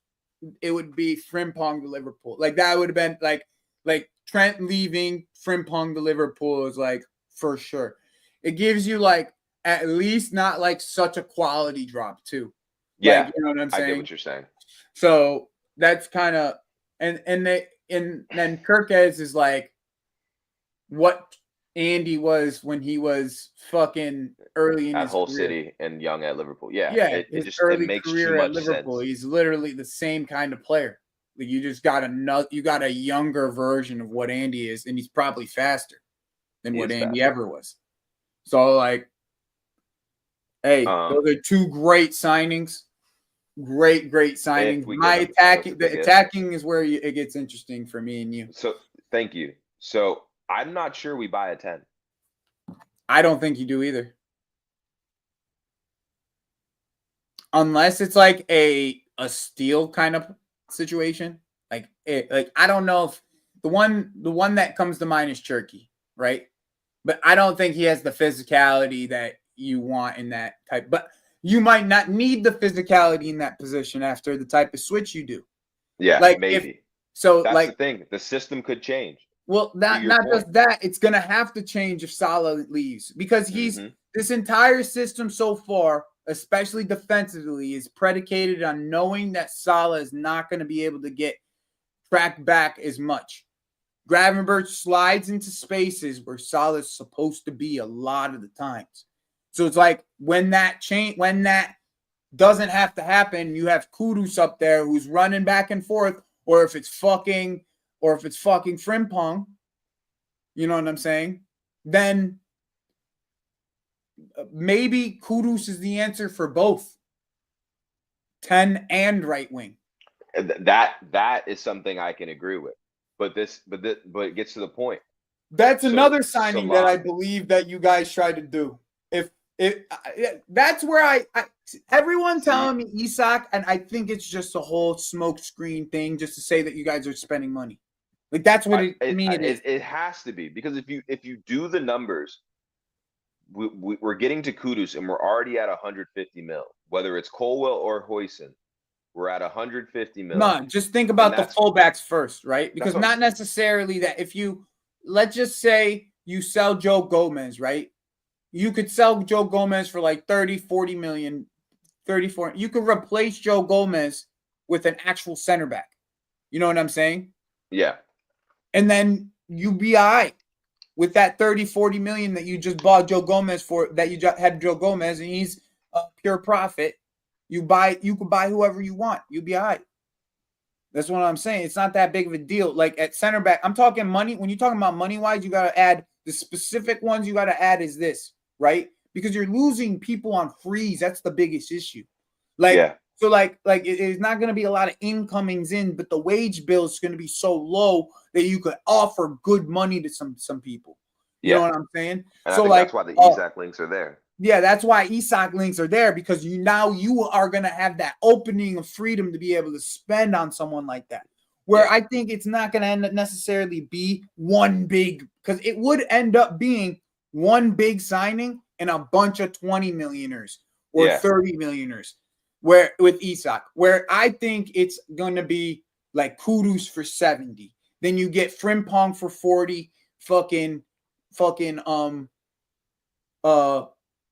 it would be Frimpong to Liverpool. Like that would have been like Trent leaving Frimpong to Liverpool is like for sure. It gives you like at least not like such a quality drop too. Yeah, Like you know what I'm I get saying? what you're saying. So that's kind of and then Kirkez is like what Andy was when he was fucking early in At his Hull career. City and young at Liverpool. Yeah, Yeah, his it early makes too career at much Liverpool. sense. He's literally the same kind of player. Like you just got a younger version of what Andy is, and he's probably faster than what Andy ever was. So like, hey, those are two great signings. Great signings. The attacking is where it gets interesting for me and you. So thank you. So I'm not sure we buy a 10. I don't think you do either. Unless it's like a steal kind of situation. Like I don't know if the one that comes to mind is Cherky, right? But I don't think he has the physicality that you want in that type. But you might not need the physicality in that position after the type of switch you do. Yeah, like maybe. That's the thing. The system could change. Well, not just that. It's gonna have to change if Salah leaves because this entire system so far, especially defensively, is predicated on knowing that Salah is not going to be able to get tracked back as much. Gravenberch slides into spaces where Salah is supposed to be a lot of the times. So it's like when that doesn't have to happen, you have Kudus up there who's running back and forth, or if it's fucking Frimpong, you know what I'm saying? Then maybe Kudus is the answer for both 10 and right wing. That is something I can agree with. But it gets to the point. That's another signing that I believe that you guys tried to do. That's where everyone telling me Isak, and I think it's just a whole smoke screen thing just to say that you guys are spending money. Like that's what it is. It has to be because if you do the numbers, we're getting to Kudus and we're already at 150 mil. Whether it's Colwell or Huijsen, we're at 150 mil. No, just think about the fullbacks first, right? Because not necessarily that if you let's just say you sell Joe Gomez, right? You could sell Joe Gomez for like 30, 40 million, 34. You could replace Joe Gomez with an actual center back. You know what I'm saying? Yeah. And then you be all right with that 30, 40 million that you just bought Joe Gomez for, that you just had Joe Gomez, and he's a pure profit. You could buy whoever you want. You'll be all right. That's what I'm saying. It's not that big of a deal. Like at center back, I'm talking money. When you're talking about money-wise, you got to add the specific ones you got to add is this, right? Because you're losing people on freeze. That's the biggest issue. So it's not going to be a lot of incomings in, but the wage bill is going to be so low that you could offer good money to some people. You know what I'm saying? And so that's why the Isak links are there. Yeah, that's why Isak links are there, because you are going to have that opening of freedom to be able to spend on someone like that. Where I think it's not going to end up necessarily be one big, because it would end up being one big signing and a bunch of 20 millionaires or 30 millionaires. Where with Isak, where I think it's going to be like Kudus for 70. Then you get Frimpong for 40,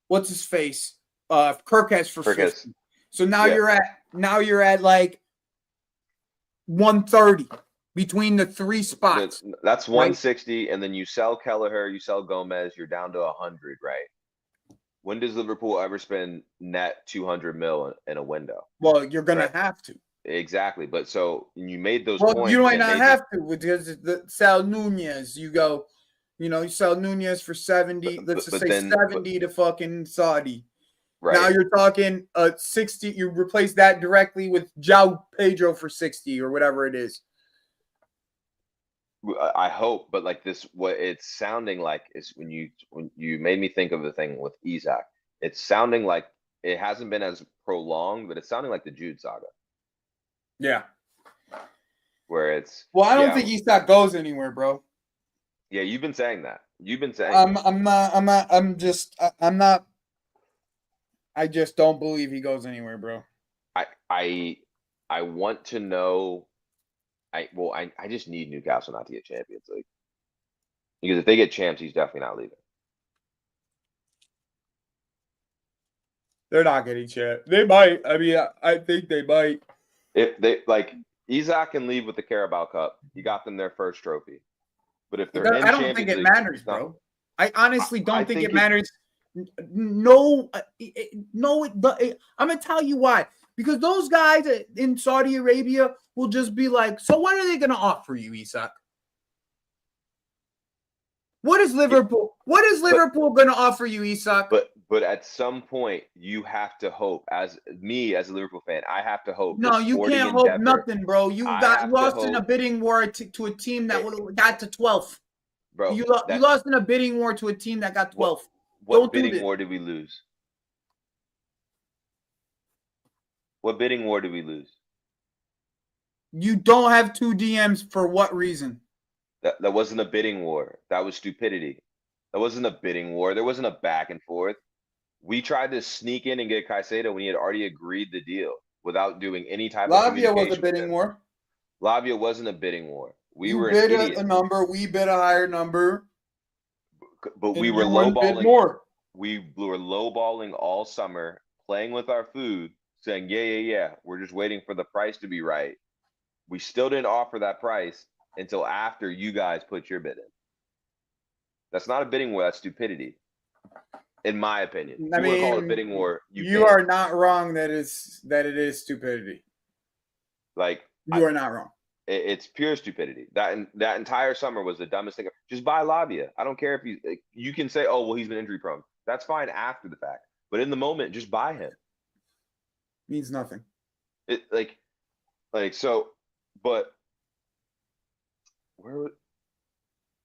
what's his face? Kirkes for 50. So now you're at like 130 between the three spots. That's 160, right? And then you sell Kelleher, you sell Gomez, you're down to 100, right? When does Liverpool ever spend net 200 mil in a window? Well, you're going to have to. Exactly. But so you made those points. Well, you might not have to, because sell Nunez. You sell Nunez for 70. Let's just say 70 to fucking Saudi. Right. Now you're talking 60. You replace that directly with João Pedro for 60 or whatever it is. I hope, but like this, what it's sounding like is when you made me think of the thing with Isaac. It's sounding like it hasn't been as prolonged, but it's sounding like the Jude saga, Yeah. where it's Well, I don't think Isak goes anywhere, bro. Yeah, you've been saying that. You've been saying I'm not. I just don't believe he goes anywhere, bro. I want to know. I just need Newcastle not to get Champions League, because if they get champs, he's definitely not leaving. They're not getting champ. They might. I mean, I think they might. If they like, Isaac can leave with the Carabao Cup. He got them their first trophy. But if they're in I don't Champions think it League, matters, bro. I honestly don't think it matters. No, I'm gonna tell you why. Because those guys in Saudi Arabia will just be like, so what are they gonna offer you, Isak? What is Liverpool? What is Liverpool gonna offer you, Isak? But at some point, you have to hope. As me, as a Liverpool fan, I have to hope. No, you can't hope nothing, bro. You got lost in a bidding war to a team that would have got to 12th. Bro, you lost in a bidding war to a team that got 12th. What bidding war did we lose? What bidding war did we lose? You don't have 2 DMs for what reason? That wasn't a bidding war. That was stupidity. That wasn't a bidding war. There wasn't a back and forth. We tried to sneak in and get Caicedo when he had already agreed the deal without doing any type of communication. Lavia was a bidding war. Lavia wasn't a bidding war. We were bid a number. We bid a higher number. But we were lowballing more. We were lowballing all summer, playing with our food, saying, yeah. We're just waiting for the price to be right. We still didn't offer that price until after you guys put your bid in. That's not a bidding war. That's stupidity, in my opinion. If you want to call it a bidding war, you are not wrong. That it is stupidity. Like, you are not wrong. It's pure stupidity. That entire summer was the dumbest thing. Just buy Lavia. I don't care if you can say, oh well, he's been injury prone. That's fine after the fact, but in the moment, just buy him. Means nothing. But where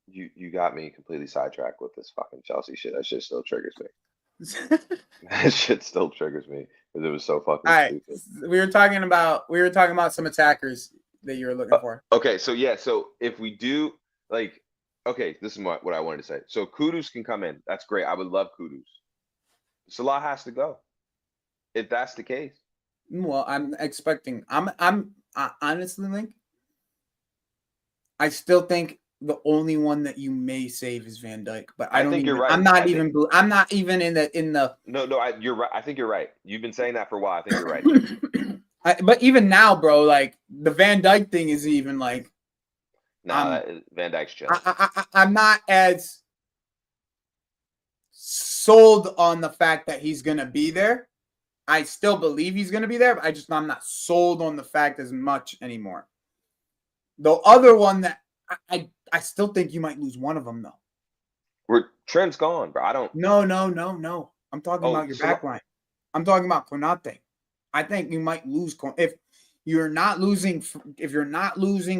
you got me completely sidetracked with this fucking Chelsea shit. That shit still triggers me. That shit still triggers me because it was so fucking stupid. We were talking about some attackers that you were looking for. Okay, so if we do this is what I wanted to say. So Kudus can come in. That's great. I would love Kudus. Salah has to go. If that's the case. Well, I'm expecting. I honestly think. I still think the only one that you may save is Van Dijk, but I think you're right. I'm not even in the. No, you're right. I think you're right. You've been saying that for a while. I think you're right. But even now, bro, like the Van Dijk thing is even like. Van Dijk's chill. I'm not as sold on the fact that he's gonna be there. I still believe he's gonna be there, but I'm not sold on the fact as much anymore. The other one that I still think you might lose one of them though. Trent's gone, bro. I don't. No. I'm talking about your back line. I'm talking about Konate. I think you might lose if you're not losing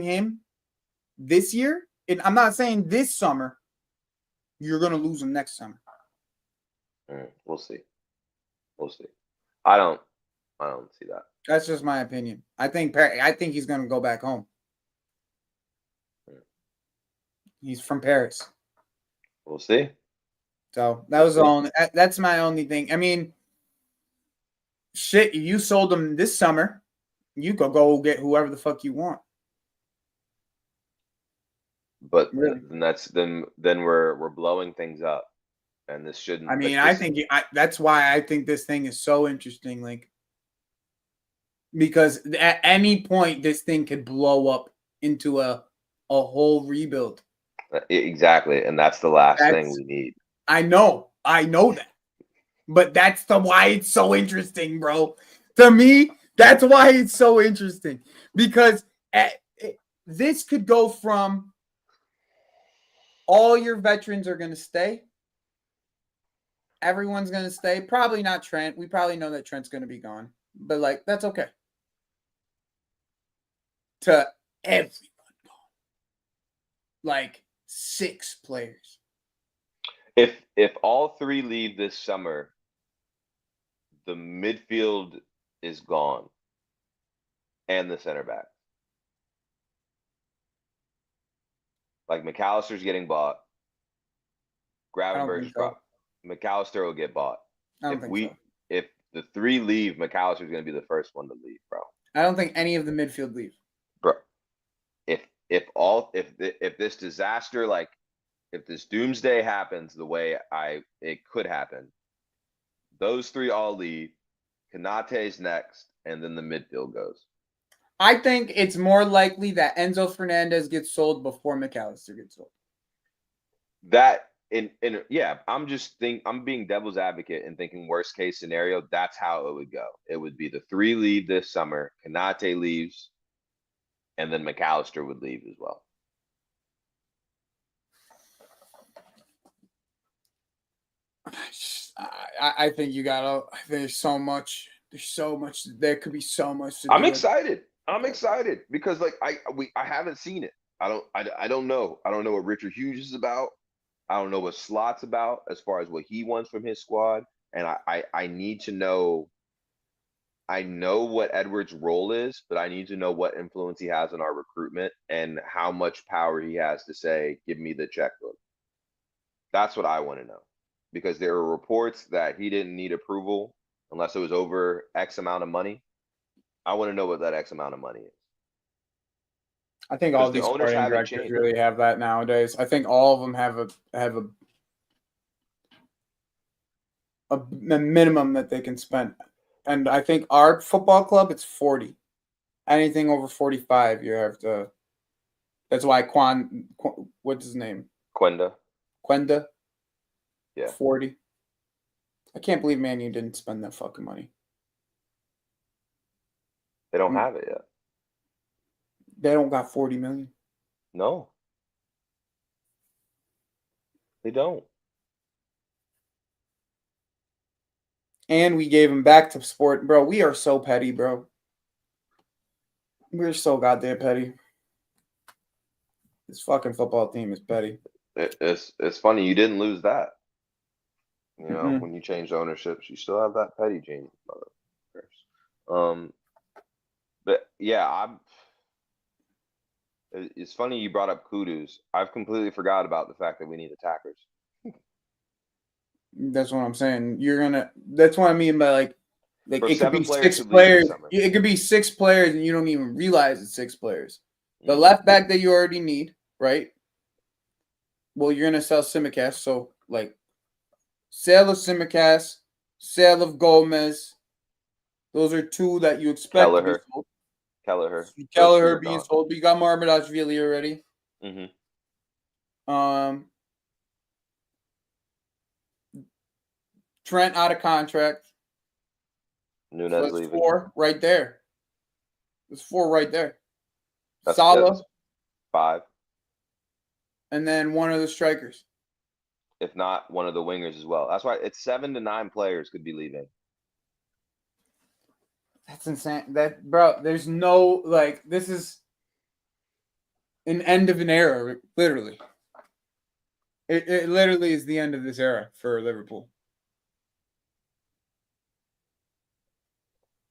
him this year. And I'm not saying this summer. You're gonna lose him next summer. We'll see. I don't see that. That's just my opinion. I think he's gonna go back home. He's from Paris. We'll see. So that's my only thing. I mean, shit, you sold him this summer. You could go get whoever the fuck you want. But really? then we're blowing things up, and this shouldn't. I mean, that's why I think this thing is so interesting, like, because at any point this thing could blow up into a whole rebuild. Exactly, and that's the last thing we need. I know that, but that's why it's so interesting, bro. To me, that's why it's so interesting, because this could go from all your veterans are going to stay everyone's gonna stay. Probably not Trent. We probably know that Trent's gonna be gone, but like that's okay. To everyone gone, like 6 players. If all 3 leave this summer, the midfield is gone, and the center back. Like McAllister's getting bought. Gravenberg's McAllister will get bought. I don't think so. If the 3 leave, McAllister's going to be the first one to leave, bro. I don't think any of the midfield leave. Bro, if this disaster, like if this doomsday happens the way it could happen, those 3 all leave. Konate's next, and then the midfield goes. I think it's more likely that Enzo Fernandez gets sold before McAllister gets sold. That I'm being devil's advocate and thinking worst case scenario. That's how it would go. It would be the 3 leave this summer. Konate leaves, and then McAllister would leave as well. I think you gotta. There's so much. There could be so much. I'm excited. I'm excited because like I haven't seen it. I don't know. I don't know what Richard Hughes is about. I don't know what Slot's about as far as what he wants from his squad. And I need to know. I know what Edwards' role is, but I need to know what influence he has on our recruitment and how much power he has to say, give me the checkbook. That's what I want to know. Because there are reports that he didn't need approval unless it was over X amount of money. I want to know what that X amount of money is. I think all these sporting directors really have that nowadays. I think all of them have a minimum that they can spend. And I think our football club, it's 40. Anything over 45, you have to. That's why what's his name? Quenda. Yeah. 40. I can't believe Man U didn't spend that fucking money. They don't have it yet. They don't got 40 million. No. They don't. And we gave him back to sport. Bro, we are so petty, bro. We're so goddamn petty. This fucking football team is petty. It's funny you didn't lose that. You know, when you change ownerships, you still have that petty gene, motherfuckers. But yeah, it's funny you brought up Kudus. I've completely forgot about the fact that we need attackers. That's what I'm saying. That's what I mean by like it could be 6 could players. It could be 6 players and you don't even realize it's 6 players. The left back that you already need, right? Well, you're gonna sell Simicast, so like sale of Simicast, sale of Gomez. Those are 2 that you expect to be sold. Kelleher being sold. You got Marmadashvili already. Trent out of contract. Nunes leaving. 4 right there. There's 4 right there. Salah. 5. And then one of the strikers. If not, one of the wingers as well. That's why it's 7 to 9 players could be leaving. That's insane. Bro, there's no, like, this is an end of an era, literally. It literally is the end of this era for Liverpool.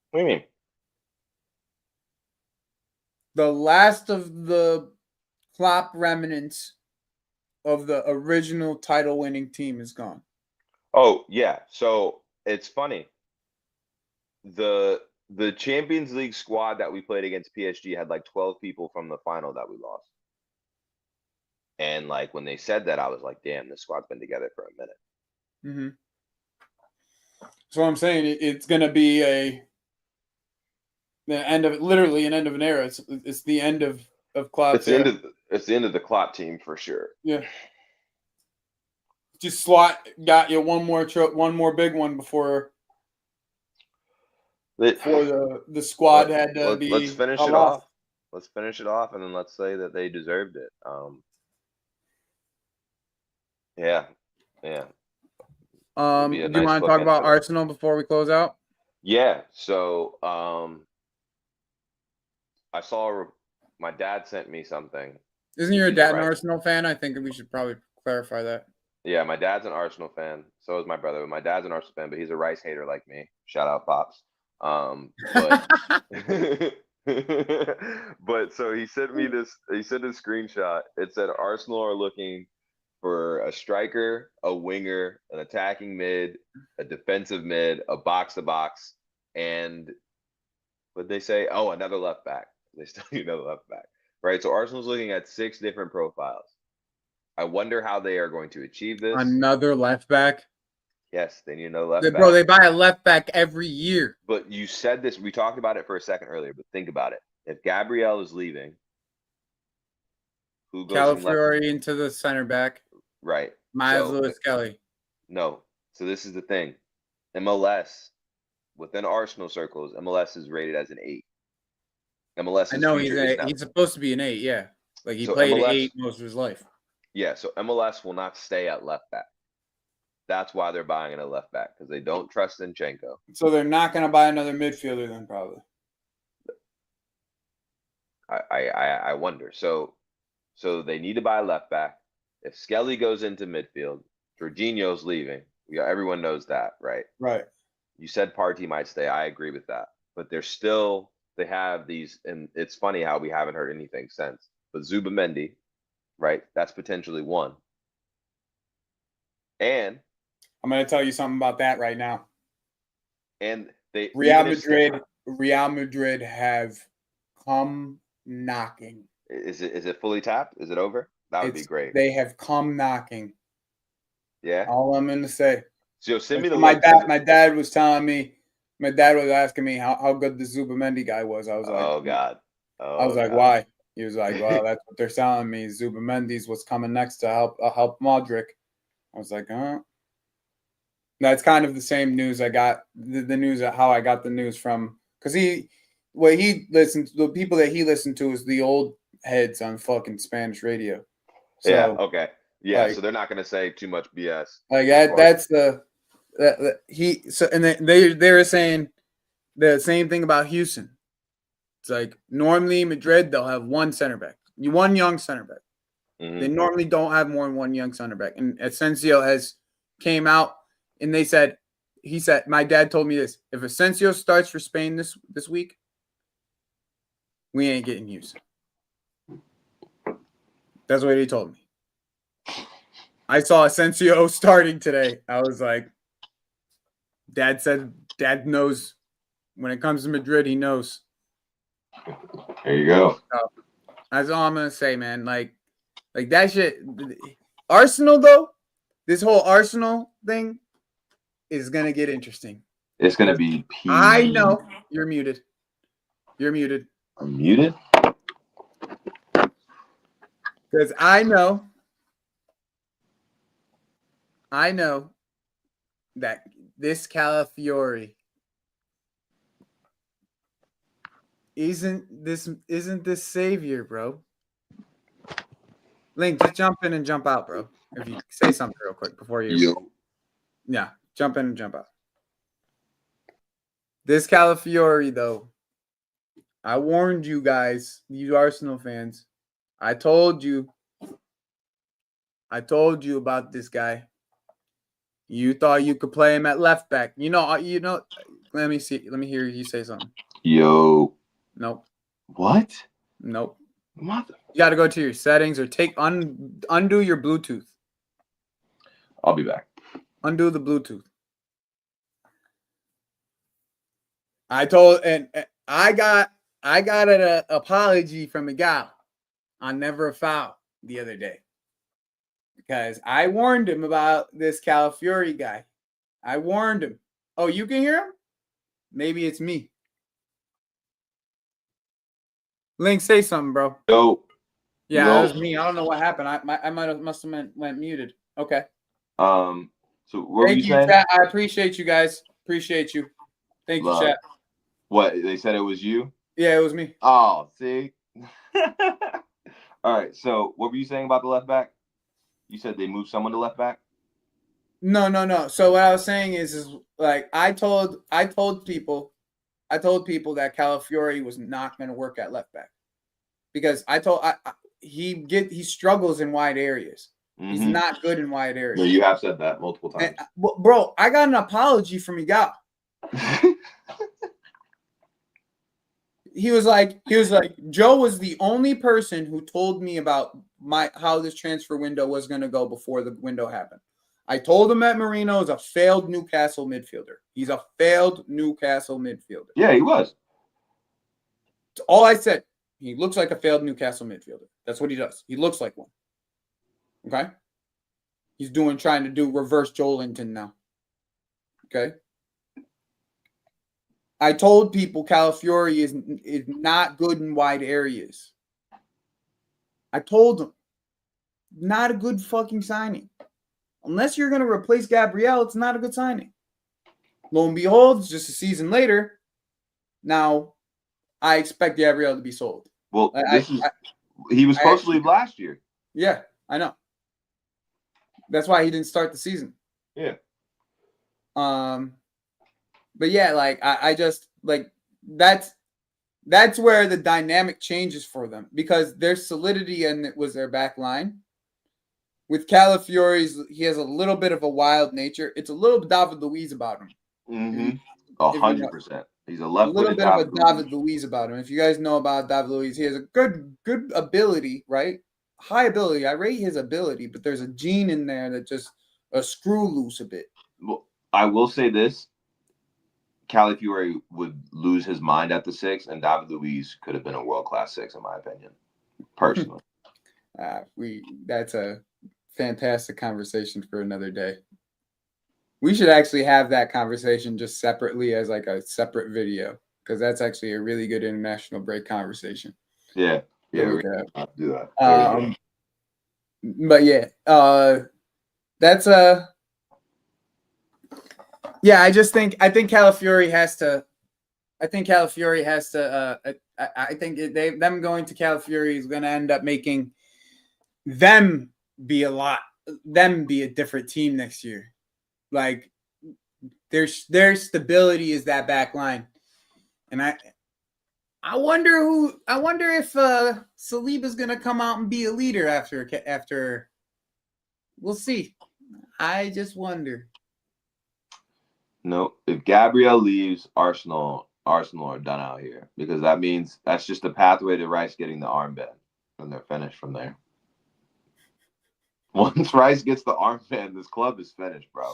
What do you mean? The last of the Klopp remnants of the original title-winning team is gone. Oh, yeah. So, it's funny. The Champions League squad that we played against PSG had like 12 people from the final that we lost. And like when they said that, I was like, damn, this squad's been together for a minute. So I'm saying it's gonna be literally an end of an era. It's the end of Klopp's era. It's the end of the Klopp team for sure. Yeah. Just Slot got you one more big one before the squad had to be. Let's finish it off. Let's finish it off, and then let's say that they deserved it. Yeah. Would be a Do you nice want to talk bookend about for them. Arsenal before we close out? Yeah. So I saw my dad sent me something. Isn't your He's a dad an right. Arsenal fan? I think we should probably clarify that. Yeah, my dad's an Arsenal fan. So is my brother. But my dad's an Arsenal fan, but he's a Rice hater like me. Shout out, pops. But but so he sent me this. He sent a screenshot. It said Arsenal are looking for a striker, a winger, an attacking mid, a defensive mid, a box to box, and what they say? Oh, another left back. They still need another left back, right? So Arsenal's looking at 6 different profiles. I wonder how they are going to achieve this. Another left back. Yes, they need another left back. Bro, they buy a left back every year. But you said this. We talked about it for a second earlier. But think about it. If Gabriel is leaving, who goes from left? Calafiori into the center back. Right. Miles Lewis Kelly. No. So this is the thing. MLS within Arsenal circles, MLS is rated as an 8. MLS. I know he's supposed to be an 8. Yeah, like he So played MLS, 8 most of his life. Yeah. So MLS will not stay at left back. That's why they're buying a left back, because they don't trust Zinchenko. So they're not going to buy another midfielder then, probably. I wonder. So they need to buy a left back. If Skelly goes into midfield, Jorginho's leaving. Everyone knows that, right? Right. You said Partey might stay. I agree with that. But they have these, and it's funny how we haven't heard anything since. But Zubamendi, right? That's potentially one. And I'm going to tell you something about that right now. And Real Madrid have come knocking. Is it fully tapped? Is it over? That would be great. They have come knocking. Yeah. All I'm going to say. So send me the my dad was telling me. My dad was asking me how good the Zubamendi guy was. I was like, oh God. I was like, why? He was like, well, that's what they're telling me. Zubamendi's what's coming next to help Modric. I was like, That's kind of the same news I got. The news how I got the news from, because the people that he listened to is the old heads on fucking Spanish radio. So, yeah. Okay. Yeah. So they're not going to say too much BS. Like that's and they were saying the same thing about Houston. It's like normally Madrid they'll have one center back, one young center back. Mm-hmm. They normally don't have more than one young center back. And Asensio came out and he said, my dad told me this: if Asensio starts for Spain this week, we ain't getting Houston. That's what he told me. I saw Asensio starting today. I was like, Dad knows. When it comes to Madrid, he knows. There you go. So, that's all I'm gonna say, man. Like that shit. Arsenal, though, this whole Arsenal thing is gonna get interesting. It's gonna be. I know you're muted. You're muted. I'm muted. Because I know that this Calafiori isn't this savior, bro. Link, just jump in and jump out, bro. If you say something real quick before you. Yeah, jump in and jump out. This Calafiori, though, I warned you guys, you Arsenal fans. I told you about this guy. You thought you could play him at left back. You know. Let me see. Let me hear you say something. Yo. Nope. What? Nope. Mother. You got to go to your settings or undo your Bluetooth. I'll be back. Undo the Bluetooth. I got an apology from Miguel on Never a Foul the other day. Because I warned him about this Calafiori guy. I warned him. Oh, you can hear him? Maybe it's me. Link, say something, bro. Yo. Yeah, that was me. I don't know what happened. I must have went muted. Okay. So what were you saying? Chat. I appreciate you guys. Appreciate you. Thank you, chat. What? They said it was you? Yeah, it was me. Oh, see? All right. So what were you saying about the left back? You said they moved someone to left back? No. So what I was saying is like I told people that Calafiori was not going to work at left back because he struggles in wide areas. He's not good in wide areas. No, you have said that multiple times. And, bro, I got an apology from Miguel. He was like, Joe was the only person who told me about how this transfer window was going to go before the window happened. I told him that Marino is a failed Newcastle midfielder. He's a failed Newcastle midfielder. Yeah, he was. That's all I said. He looks like a failed Newcastle midfielder. That's what he does. He looks like one. Okay? He's trying to do reverse Joelinton now. Okay? I told people Calafiori is not good in wide areas. I told them. Not a good fucking signing. Unless you're going to replace Gabriel, it's not a good signing. Lo and behold, it's just a season later. Now, I expect Gabriel to be sold. Well, he was supposed to leave last year. Yeah, I know. That's why he didn't start the season. Yeah. But yeah, like I just like that's where the dynamic changes for them because their solidity and it was their back line. With Calafiori's, he has a little bit of a wild nature. It's a little David Luiz about him. 100%. He's a little bit of a David Luiz about him. If you guys know about David Luiz, he has a good ability, right? High ability. I rate his ability, but there's a gene in there that just a screw loose a bit. Well, I will say this. Calafiori would lose his mind at the 6, and David Luiz could have been a world-class 6, in my opinion, personally. That's a fantastic conversation for another day. We should actually have that conversation just separately as like a separate video because that's actually a really good international break conversation. Yeah, we're gonna have to do that. But yeah, that's yeah. I think Calafiori has to. I think Calafiori has to. I think them going to Calafiori is going to end up making them be a different team next year. Like their stability is that back line, and I wonder if Saliba's gonna come out and be a leader after. We'll see. I just wonder. No, if Gabriel leaves, Arsenal are done out here because that means that's just a pathway to Rice getting the armband, and they're finished from there. Once Rice gets the armband, this club is finished, bro.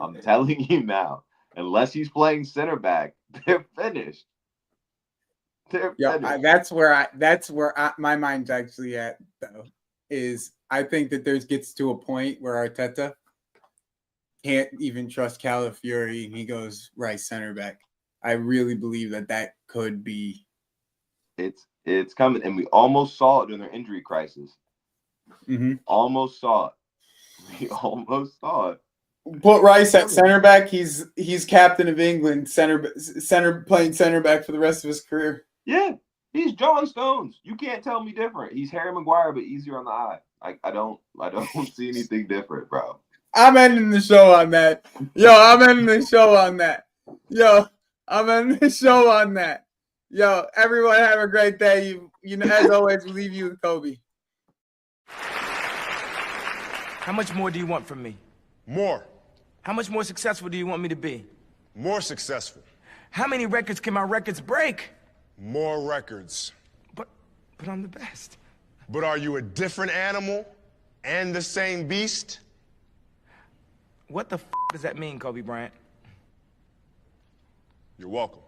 I'm telling you now. Unless he's playing center back, they're finished. They're finished. That's where my mind's actually at, though. Is I think that there gets to a point where Arteta can't even trust Calafiori, and he goes Rice center back. I really believe that could be. It's coming, and we almost saw it in their injury crisis. Mm-hmm. Almost saw it. We almost saw it. Put Rice at center back. He's captain of England. Center playing center back for the rest of his career. Yeah, he's John Stones. You can't tell me different. He's Harry Maguire, but easier on the eye. I don't see anything different, bro. I'm ending the show on that. I'm ending the show on that. I'm ending the show on that. Everyone have a great day. As always, we leave you with Kobe. How much more do you want from me? More. How much more successful do you want me to be? More successful. How many records can my records break? More records. But I'm the best. But are you a different animal and the same beast? What the does that mean, Kobe Bryant? You're welcome.